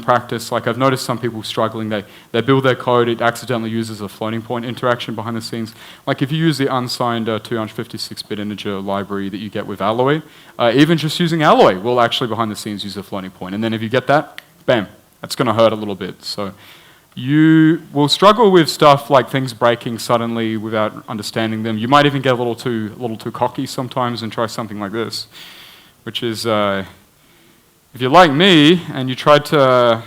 practice. Like I've noticed some people struggling. They build their code. It accidentally uses a floating point interaction behind the scenes. Like if you use the unsigned 256-bit integer library that you get with Alloy, even just using Alloy will actually behind the scenes use a floating point. And then if you get that, bam, that's going to hurt a little bit. So you will struggle with stuff like things breaking suddenly without understanding them. You might even get a little too cocky sometimes and try something like this, which is if you're like me and you tried to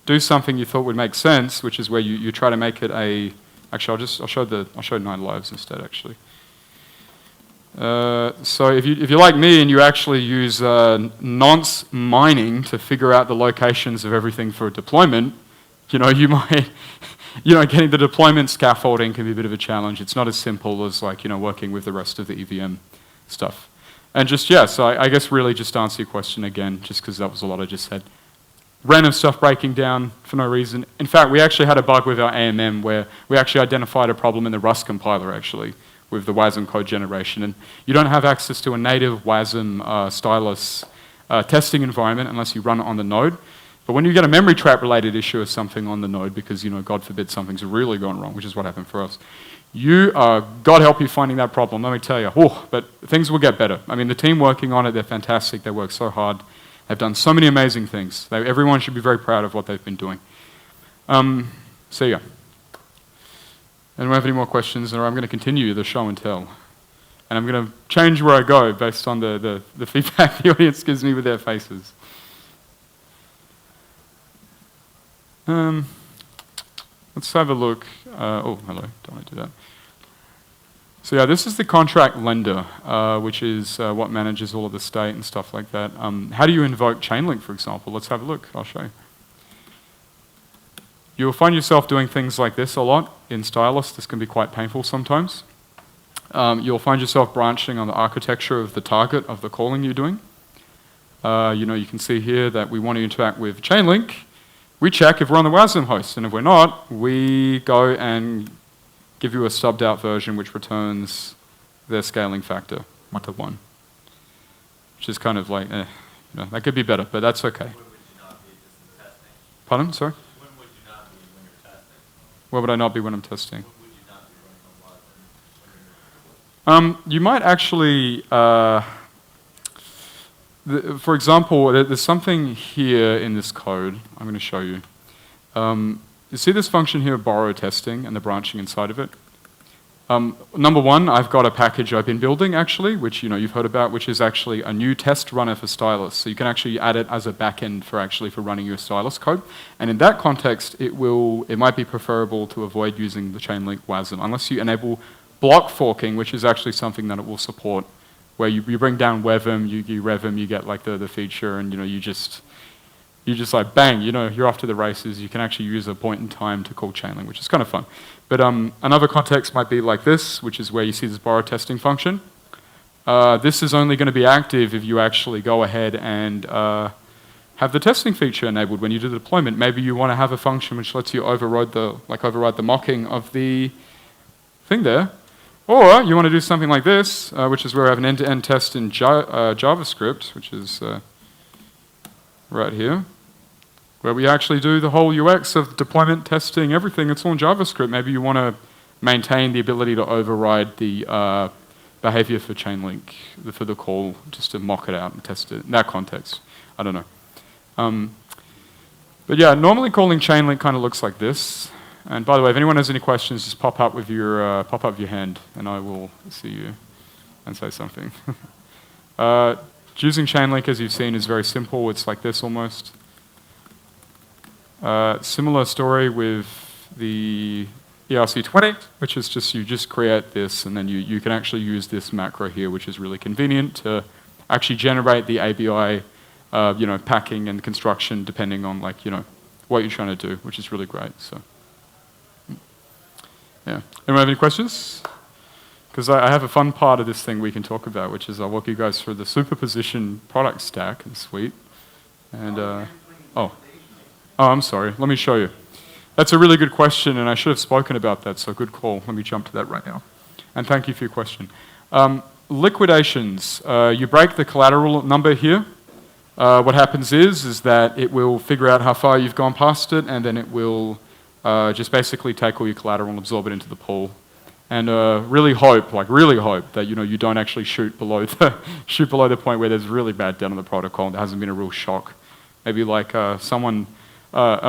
do something you thought would make sense, which is where you try to make it a. Actually, I'll show 9 lives instead. Actually, so if you're like me and you actually use nonce mining to figure out the locations of everything for a deployment. You might, getting the deployment scaffolding can be a bit of a challenge. It's not as simple as working with the rest of the EVM stuff. And just, so I guess really just to answer your question again, just because that was a lot I just said. Random stuff breaking down for no reason. In fact, we actually had a bug with our AMM where we actually identified a problem in the Rust compiler actually with the WASM code generation. And you don't have access to a native WASM Stylus testing environment unless you run it on the node. But when you get a memory trap related issue or something on the node because, God forbid something's really gone wrong, which is what happened for us, God help you finding that problem, let me tell you. But things will get better. I mean, the team working on it, they're fantastic. They work so hard. They've done so many amazing things. Everyone should be very proud of what they've been doing. So yeah. Anyone have any more questions? Or I'm going to continue the show and tell. And I'm going to change where I go based on the feedback the audience gives me with their faces. Let's have a look. Oh, hello, don't want to do that. So yeah, this is the contract lender, which is what manages all of the state and stuff like that. How do you invoke Chainlink, for example? Let's have a look, I'll show you. You'll find yourself doing things like this a lot in Stylus. This can be quite painful sometimes. You'll find yourself branching on the architecture of the target of the calling you're doing. You can see here that we want to interact with Chainlink. We check if we're on the WASM host, and if we're not, we go and give you a stubbed out version which returns their scaling factor, 1 to 1. Which is kind of like, that could be better, but that's okay. When would you not be just in testing? Pardon, sorry? When would you not be when you're testing? Where would I not be when I'm testing? When would you not be running on WASM? You might actually, for example, there's something here in this code. I'm going to show you. You see this function here, borrow testing, and the branching inside of it? Number one, I've got a package I've been building, actually, which you've heard about, which is actually a new test runner for Stylus. So you can actually add it as a backend for running your Stylus code. And in that context, it might be preferable to avoid using the Chainlink WASM, unless you enable block forking, which is actually something that it will support, where you bring down WebM, you revM, you get like the feature, and you just like bang, you're off to the races. You can actually use a point in time to call Chainlink, which is kind of fun. But another context might be like this, which is where you see this borrow testing function. This is only going to be active if you actually go ahead and have the testing feature enabled when you do the deployment. Maybe you want to have a function which lets you override the mocking of the thing there. Or you want to do something like this, which is where I have an end-to-end test in JavaScript, which is right here, where we actually do the whole UX of deployment, testing, everything. It's all in JavaScript. Maybe you want to maintain the ability to override the behavior for Chainlink, for the call, just to mock it out and test it in that context. I don't know. But yeah, normally calling Chainlink kind of looks like this. And by the way, if anyone has any questions, just pop up with your hand, and I will see you and say something. Using Chainlink, as you've seen, is very simple. It's like this almost. Similar story with the ERC20, which is you just create this, and then you can actually use this macro here, which is really convenient to actually generate the ABI, packing and construction, depending on what you're trying to do, which is really great. So. Yeah. Anyone have any questions? Because I have a fun part of this thing we can talk about, which is I'll walk you guys through the Superposition product stack and suite. And I'm sorry. Let me show you. That's a really good question, and I should have spoken about that, so good call. Let me jump to that right now. And thank you for your question. Liquidations. You break the collateral number here. What happens is that it will figure out how far you've gone past it, and then it will just basically take all your collateral and absorb it into the pool. And really hope that you don't actually shoot below the point where there's really bad debt on the protocol and there hasn't been a real shock. Maybe like a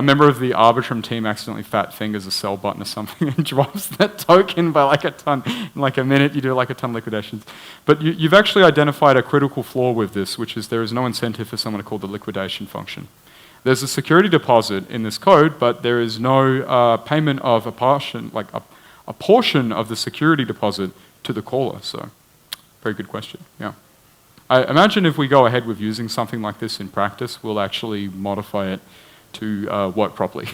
member of the Arbitrum team accidentally fat fingers a sell button or something and drops that token by like a ton. In like a minute, you do like a ton of liquidations. But you've actually identified a critical flaw with this, which is there is no incentive for someone to call the liquidation function. There's a security deposit in this code, but there is no payment of a portion of the security deposit to the caller. So, very good question. Yeah. I imagine if we go ahead with using something like this in practice, we'll actually modify it to work properly.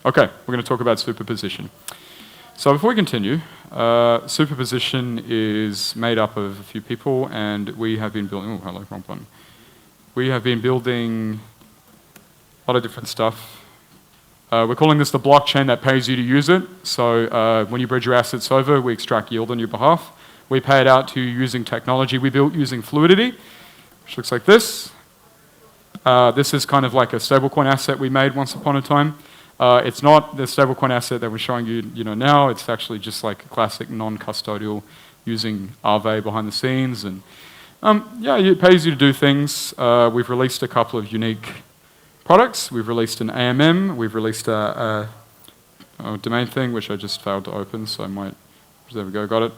Okay, we're going to talk about superposition. So before we continue, superposition is made up of a few people, and we have been building. Oh, hello, wrong button. We have been building a lot of different stuff. We're calling this the blockchain that pays you to use it. So when you bridge your assets over, we extract yield on your behalf. We pay it out to you using technology we built using Fluidity, which looks like this. This is kind of like a stablecoin asset we made once upon a time. It's not the stablecoin asset that we're showing you, now. It's actually just like a classic non-custodial using Aave behind the scenes. And yeah, it pays you to do things. We've released a couple of unique products. We've released an AMM. We've released a domain thing, which I just failed to open, so I might, there we go, got it.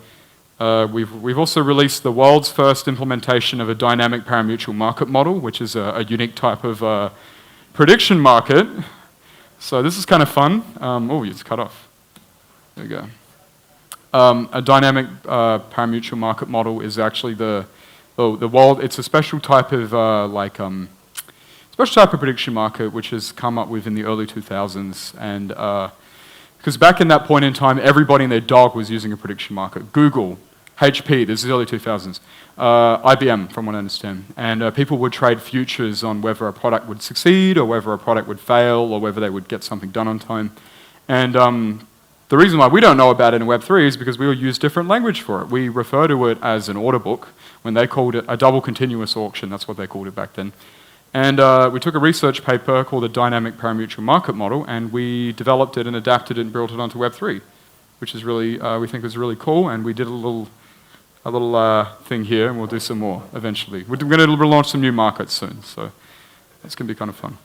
We've also released the world's first implementation of a dynamic parimutuel market model, which is a unique type of prediction market. So this is kind of fun. Oh, it's cut off. There we go. A dynamic parimutuel market model is actually the world. It's a special type of special type of prediction market which has come up with in the early 2000s, and because back in that point in time, everybody and their dog was using a prediction market. Google, HP, this is the early 2000s, IBM, from what I understand. And people would trade futures on whether a product would succeed or whether a product would fail or whether they would get something done on time. And the reason why we don't know about it in Web3 is because we will use different language for it. We refer to it as an order book when they called it a double continuous auction. That's what they called it back then. And we took a research paper called the Dynamic Parimutuel Market Model, and we developed it and adapted it and built it onto Web3, which is really, we think is really cool. And we did a little thing here, and we'll do some more eventually. We're going to launch some new markets soon, so it's going to be kind of fun.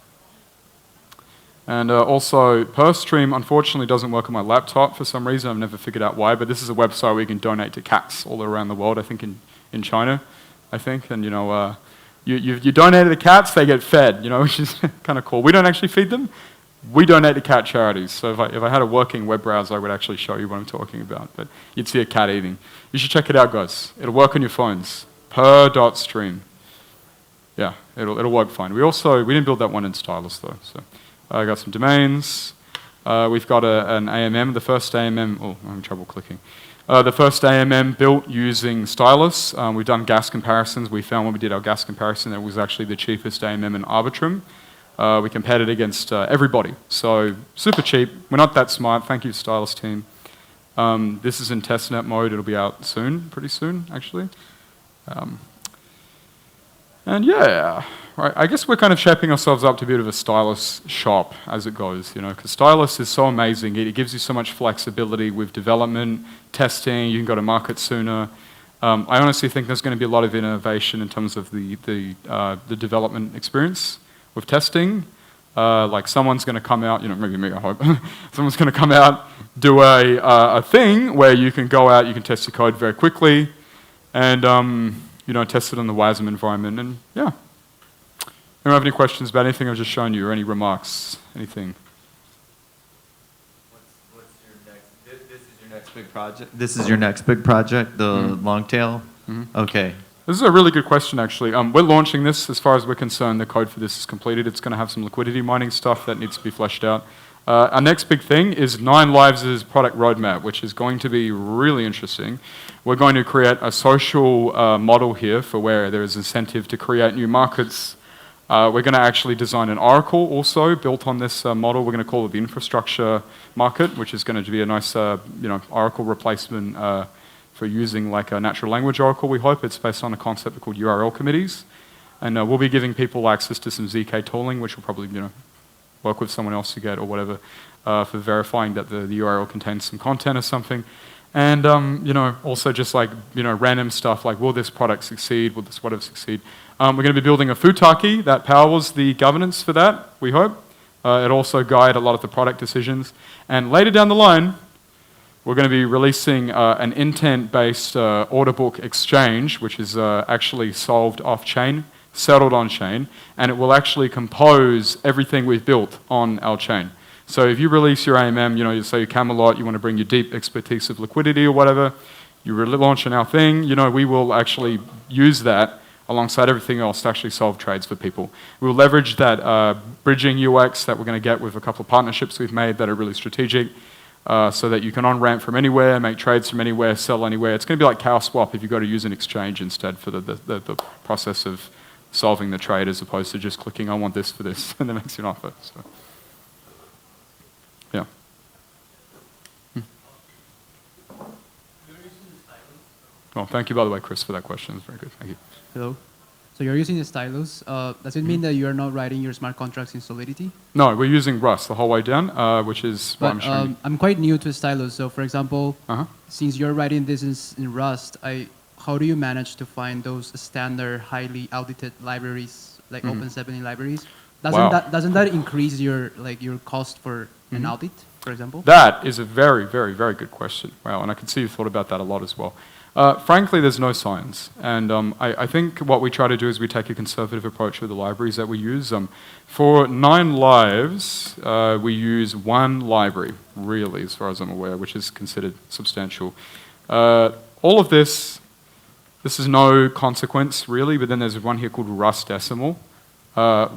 And also, PerStream unfortunately doesn't work on my laptop for some reason. I've never figured out why, but this is a website where you can donate to cats all around the world, I think in China, I think. And you donate to the cats, they get fed, which is kind of cool. We don't actually feed them. We donate to cat charities. So if I had a working web browser, I would actually show you what I'm talking about. But you'd see a cat eating. You should check it out, guys. It'll work on your phones. Per.stream. Yeah, it'll work fine. We didn't build that one in Stylus though. So I got some domains. We've got an AMM, the first AMM. Oh, I'm having trouble clicking. The first AMM built using Stylus. We've done gas comparisons. We found when we did our gas comparison that it was actually the cheapest AMM in Arbitrum. We compared it against everybody. So super cheap. We're not that smart. Thank you, Stylus team. This is in testnet mode. It'll be out soon, pretty soon, actually. And yeah, right. I guess we're kind of shaping ourselves up to be a bit of a Stylus shop as it goes, because Stylus is so amazing. It gives you so much flexibility with development, testing. You can go to market sooner. I honestly think there's going to be a lot of innovation in terms of the development experience with testing. Like someone's going to come out, maybe me, I hope. Someone's going to come out, do a thing where you can go out, you can test your code very quickly, and test it on the WASM environment. And yeah. Anyone have any questions about anything I've just shown you, or any remarks, anything? What's your next? This is your next big project. This is your next big project, the long tail. Okay. This is a really good question, actually. We're launching this. As far as we're concerned, the code for this is completed. It's going to have some liquidity mining stuff that needs to be fleshed out. Our next big thing is 9 Lives' product roadmap, which is going to be really interesting. We're going to create a social model here for where there is incentive to create new markets. We're going to actually design an oracle also built on this model. We're going to call it the infrastructure market, which is going to be a nice oracle replacement for using like a natural language oracle, we hope. It's based on a concept called URL committees. And we'll be giving people access to some ZK tooling, which will probably work with someone else to get or whatever for verifying that the URL contains some content or something. And also just like random stuff like, will this product succeed? Will this whatever succeed? We're going to be building a futaki that powers the governance for that, we hope. It also guide a lot of the product decisions. And later down the line, we're going to be releasing an intent-based order book exchange, which is actually solved off-chain, settled on-chain, and it will actually compose everything we've built on our chain. So if you release your AMM, you say your Camelot, you want to bring your deep expertise of liquidity or whatever, you launch on our thing, we will actually use that alongside everything else to actually solve trades for people. We'll leverage that bridging UX that we're going to get with a couple of partnerships we've made that are really strategic, so that you can on-ramp from anywhere, make trades from anywhere, sell anywhere. It's going to be like cow swap if you go to use an exchange instead for the process of solving the trade as opposed to just clicking, I want this for this, and then makes you an offer. So, yeah. Well, thank you, by the way, Chris, for that question. It's very good. Thank you. Hello. So you're using the Stylus. Does it mean that you are not writing your smart contracts in Solidity? No, we're using Rust the whole way down, which is what I'm showing you. I'm quite new to Stylus. So, for example, since you're writing this in Rust, how do you manage to find those standard, highly audited libraries, like Open70 libraries? Doesn't that increase your cost for an audit, for example? That is a very, very, very good question. Wow, and I can see you've thought about that a lot as well. Frankly, there's no science. And I think what we try to do is we take a conservative approach with the libraries that we use. For 9 Lives, we use 1 library, really, as far as I'm aware, which is considered substantial. All of this is no consequence, really, but then there's one here called Rust Decimal.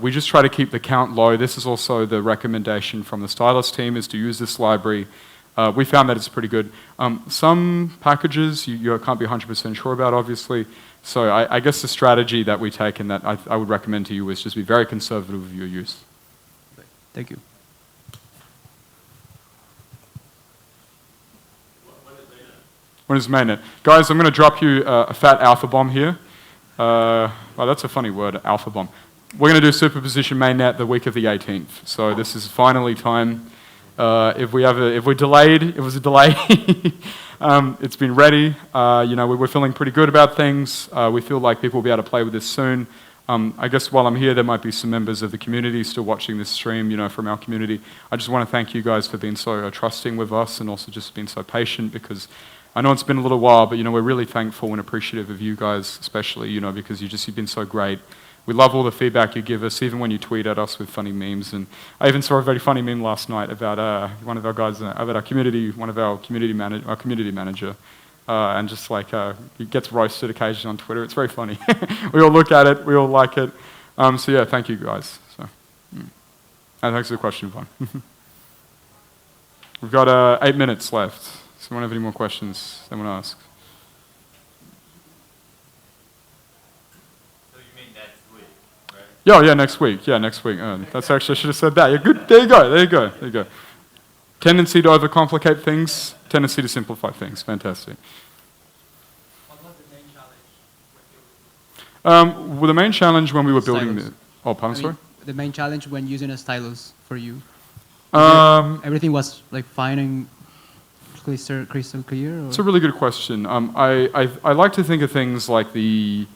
We just try to keep the count low. This is also the recommendation from the Stylus team, is to use this library. We found that it's pretty good. Some packages you can't be 100% sure about, obviously. So I guess the strategy that we take and that I would recommend to you is just be very conservative with your use. Thank you. What is mainnet? Guys, I'm going to drop you a fat alpha bomb here. Well, that's a funny word, alpha bomb. We're going to do Superposition mainnet the week of the 18th. So this is finally time. If we're delayed, it was a delay. It's been ready. We're feeling pretty good about things. We feel like people will be able to play with this soon. I guess while I'm here, there might be some members of the community still watching this stream, from our community. I just want to thank you guys for being so trusting with us and also just being so patient, because I know it's been a little while, but we're really thankful and appreciative of you guys, especially, because you've been so great. We love all the feedback you give us, even when you tweet at us with funny memes. And I even saw a very funny meme last night about one of our guys, about our community, one of our community manager, and just like he gets roasted occasionally on Twitter. It's very funny. We all look at it, we all like it. So yeah, thank you guys. So, and thanks for the question, Yvonne. We've got 8 minutes left. So anyone have any more questions they want to ask? Yeah, next week. Yeah, next week. That's actually, I should have said that. Yeah, good. There you go. Tendency to overcomplicate things, tendency to simplify things. Fantastic. What was the main challenge? Well, the main challenge when we were building Stylus. sorry? The main challenge when using a Stylus for you? Everything was like fine and crystal clear? Or? It's a really good question. I like to think of things like the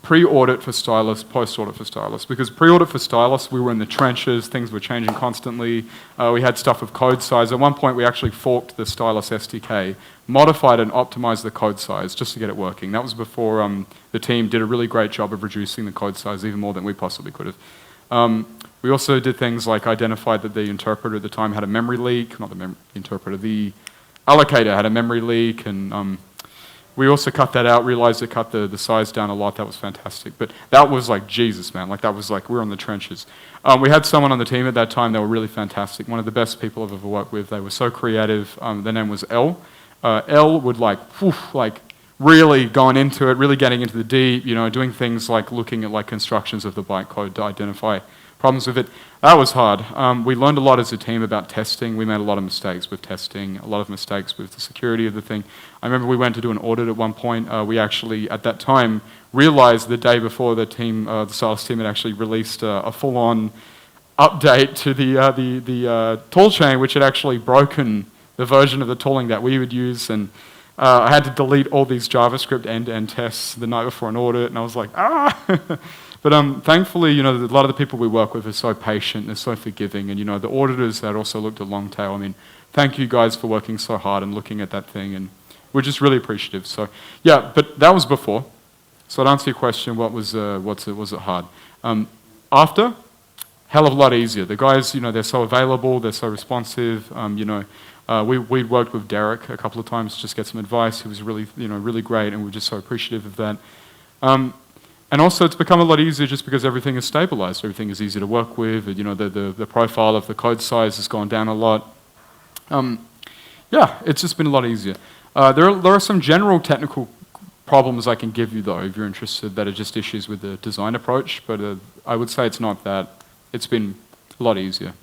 pre-audit for Stylus, post-audit for Stylus. Because pre-audit for Stylus, we were in the trenches, things were changing constantly. We had stuff with code size. At one point, we actually forked the Stylus SDK, modified and optimized the code size just to get it working. That was before the team did a really great job of reducing the code size, even more than we possibly could have. We also did things like identified that the interpreter at the time had a memory leak, not the interpreter, the allocator had a memory leak, and we also cut that out, realized it cut the size down a lot. That was fantastic. But that was like, Jesus, man. Like, that was like, we were in the trenches. We had someone on the team at that time that were really fantastic. One of the best people I've ever worked with. They were so creative. Their name was Elle. Elle would like really going into it, really getting into the deep, you know, doing things like looking at like constructions of the bytecode to identify problems with it. That was hard. We learned a lot as a team about testing. We made a lot of mistakes with testing, a lot of mistakes with the security of the thing. I remember we went to do an audit at one point. We actually, at that time, realized the day before the team, the Stylus team had actually released a full-on update to the tool chain, which had actually broken the version of the tooling that we would use. And I had to delete all these JavaScript end-to-end tests the night before an audit, and I was like, ah! But thankfully, you know, a lot of the people we work with are so patient, they're so forgiving, and you know, the auditors that also looked at Longtail, I mean, thank you guys for working so hard and looking at that thing, and we're just really appreciative. So, yeah, but that was before. So to answer your question, was it hard? After, hell of a lot easier. The guys, you know, they're so available, they're so responsive. You know, we worked with Derek a couple of times to just get some advice. He was really, you know, really great, and we're just so appreciative of that. And also, it's become a lot easier just because everything is stabilized. Everything is easy to work with. You know, the profile of the code size has gone down a lot. Yeah, it's just been a lot easier. There are some general technical problems I can give you, though, if you're interested, that are just issues with the design approach. But I would say it's not that. It's been a lot easier.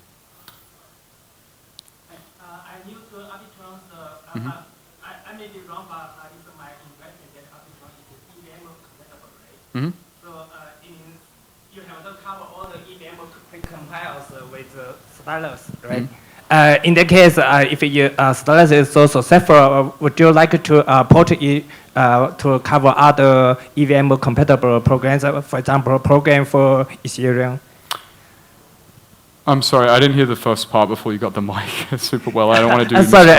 I'm new to Arbitrum. I may be wrong, but it's my impression that Arbitrum is EVM compatible, right? So you have to cover all the EVM precompiles with Stylus, right? In that case, if your Stylus is also safer, would you like to port it to cover other EVM compatible programs, for example, program for Ethereum? I'm sorry, I didn't hear the first part before you got the mic super well. I don't want to do sorry,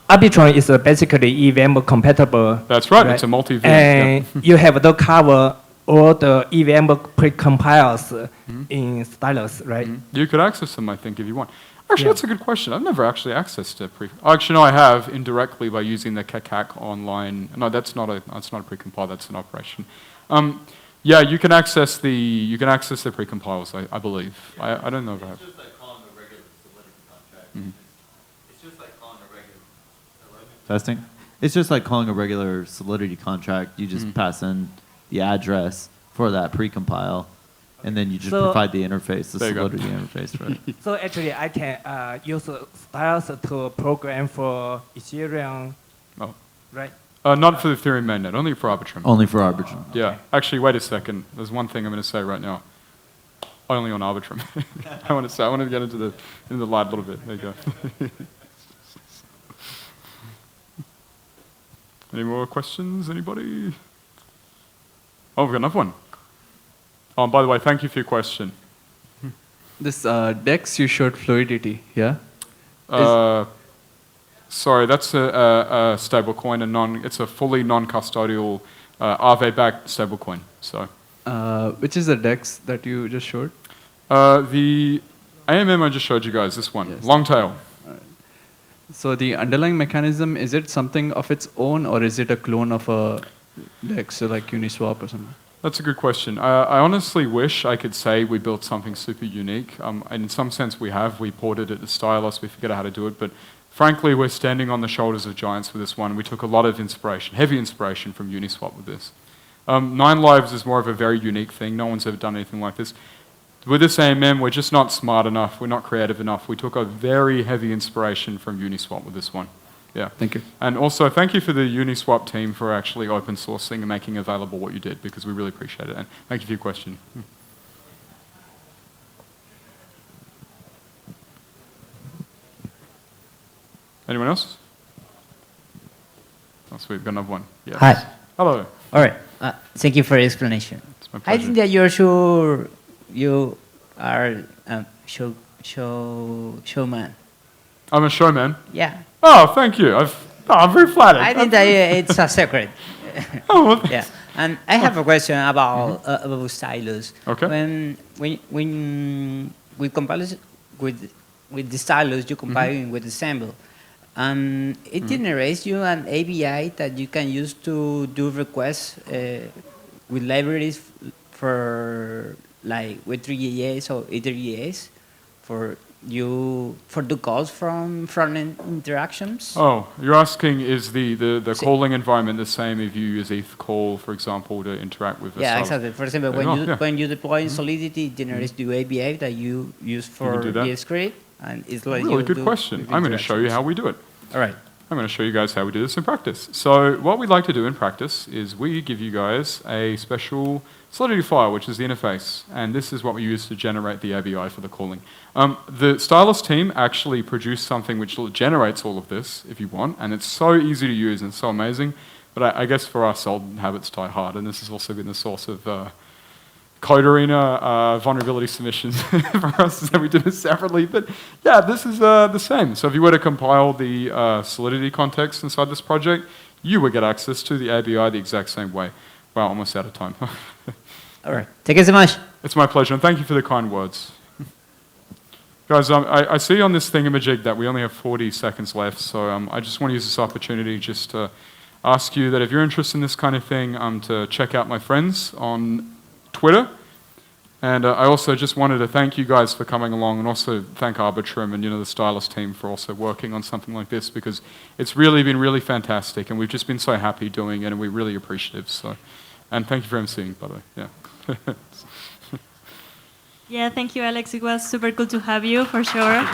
Arbitrum is basically EVM compatible. That's right, it's a multi-VM. And you have to cover all the EVM precompiles in Stylus, right? You could access them, I think, if you want. Actually, that's a good question. I've never actually accessed a Actually, no, I have indirectly by using the KCAC online. No, that's not a precompile. That's an operation. Yeah, you can access the precompiles. I believe. I don't know if I have. It's just like calling a regular Solidity contract. It's just like calling a regular. Testing. It's just like calling a regular Solidity contract. You just pass in the address for that precompile, and then you just provide the interface, the Solidity interface, right? So actually, I can use Stylus to program for Ethereum, right? Not for the Ethereum mainnet, only for Arbitrum. Only for Arbitrum. Yeah. Okay. Actually, wait a second. There's one thing I'm going to say right now. Only on Arbitrum. I want to get into the light a little bit. There you go. Any more questions? Anybody? Oh, we've got another one. Oh, and by the way, thank you for your question. This DEX you showed fluidity, yeah? Sorry, that's a stablecoin, it's a fully non-custodial Aave-backed stablecoin. So, which is the DEX that you just showed? The AMM I just showed you guys, this one, yes. long tail. So the underlying mechanism, is it something of its own, or is it a clone of a DEX, so like Uniswap or something? That's a good question. I honestly wish I could say we built something super unique. And in some sense we have. We ported it to Stylus, we figured out how to do it, but frankly, we're standing on the shoulders of giants with this one. We took a lot of inspiration, heavy inspiration from Uniswap with this. 9 Lives is more of a very unique thing. No one's ever done anything like this. With this AMM, we're just not smart enough. We're not creative enough. We took a very heavy inspiration from Uniswap with this one. Yeah. Thank you. And also, thank you for the Uniswap team for actually open sourcing and making available what you did, because we really appreciate it. And thank you for your question. Anyone else? Oh, sweet, we've got another one. Yes. Hi. Hello. All right. Thank you for the explanation. It's my pleasure. I think that you're sure you are showman. I'm a showman? Yeah. Oh, thank you. I'm very flattered. I think that it's a secret. Oh, well, yeah. And I have a question about Stylus. Okay. When we compile with the Stylus, you compile with the sample. and it generates you an API that you can use to do requests with libraries for like with 3JS or Ether.js for the calls from front-end interactions. Oh, you're asking is the calling environment the same if you use ETH call, for example, to interact with Yeah, exactly. For example, when you deploy in Solidity, it generates the API that you use for the script, and it's like really good question. I'm going to show you how we do it. All right. I'm going to show you guys how we do this in practice. So what we like to do in practice is we give you guys a special Solidity file, which is the interface, and this is what we use to generate the API for the calling. The Stylus team actually produced something which generates all of this, if you want, and it's so easy to use and so amazing, but I guess for us, old habits die hard, and this has also been the source of Code Arena vulnerability submissions for us, so we did it separately. But yeah, this is the same. So if you were to compile the Solidity context inside this project, you would get access to the API the exact same way. Wow, almost out of time. All right. Thank you so much. It's my pleasure, and thank you for the kind words. Guys, I see on this thingamajig that we only have 40 seconds left, so I just want to use this opportunity just to ask you that if you're interested in this kind of thing, to check out my friends on Twitter. And I also just wanted to thank you guys for coming along, and also thank Arbitrum and the Stylus team for also working on something like this, because it's really been really fantastic, and we've just been so happy doing it, and we're really appreciative. So, and thank you for emceeing, by the way. Yeah. Yeah, thank you, Alex. It was super cool to have you, for sure. Yeah.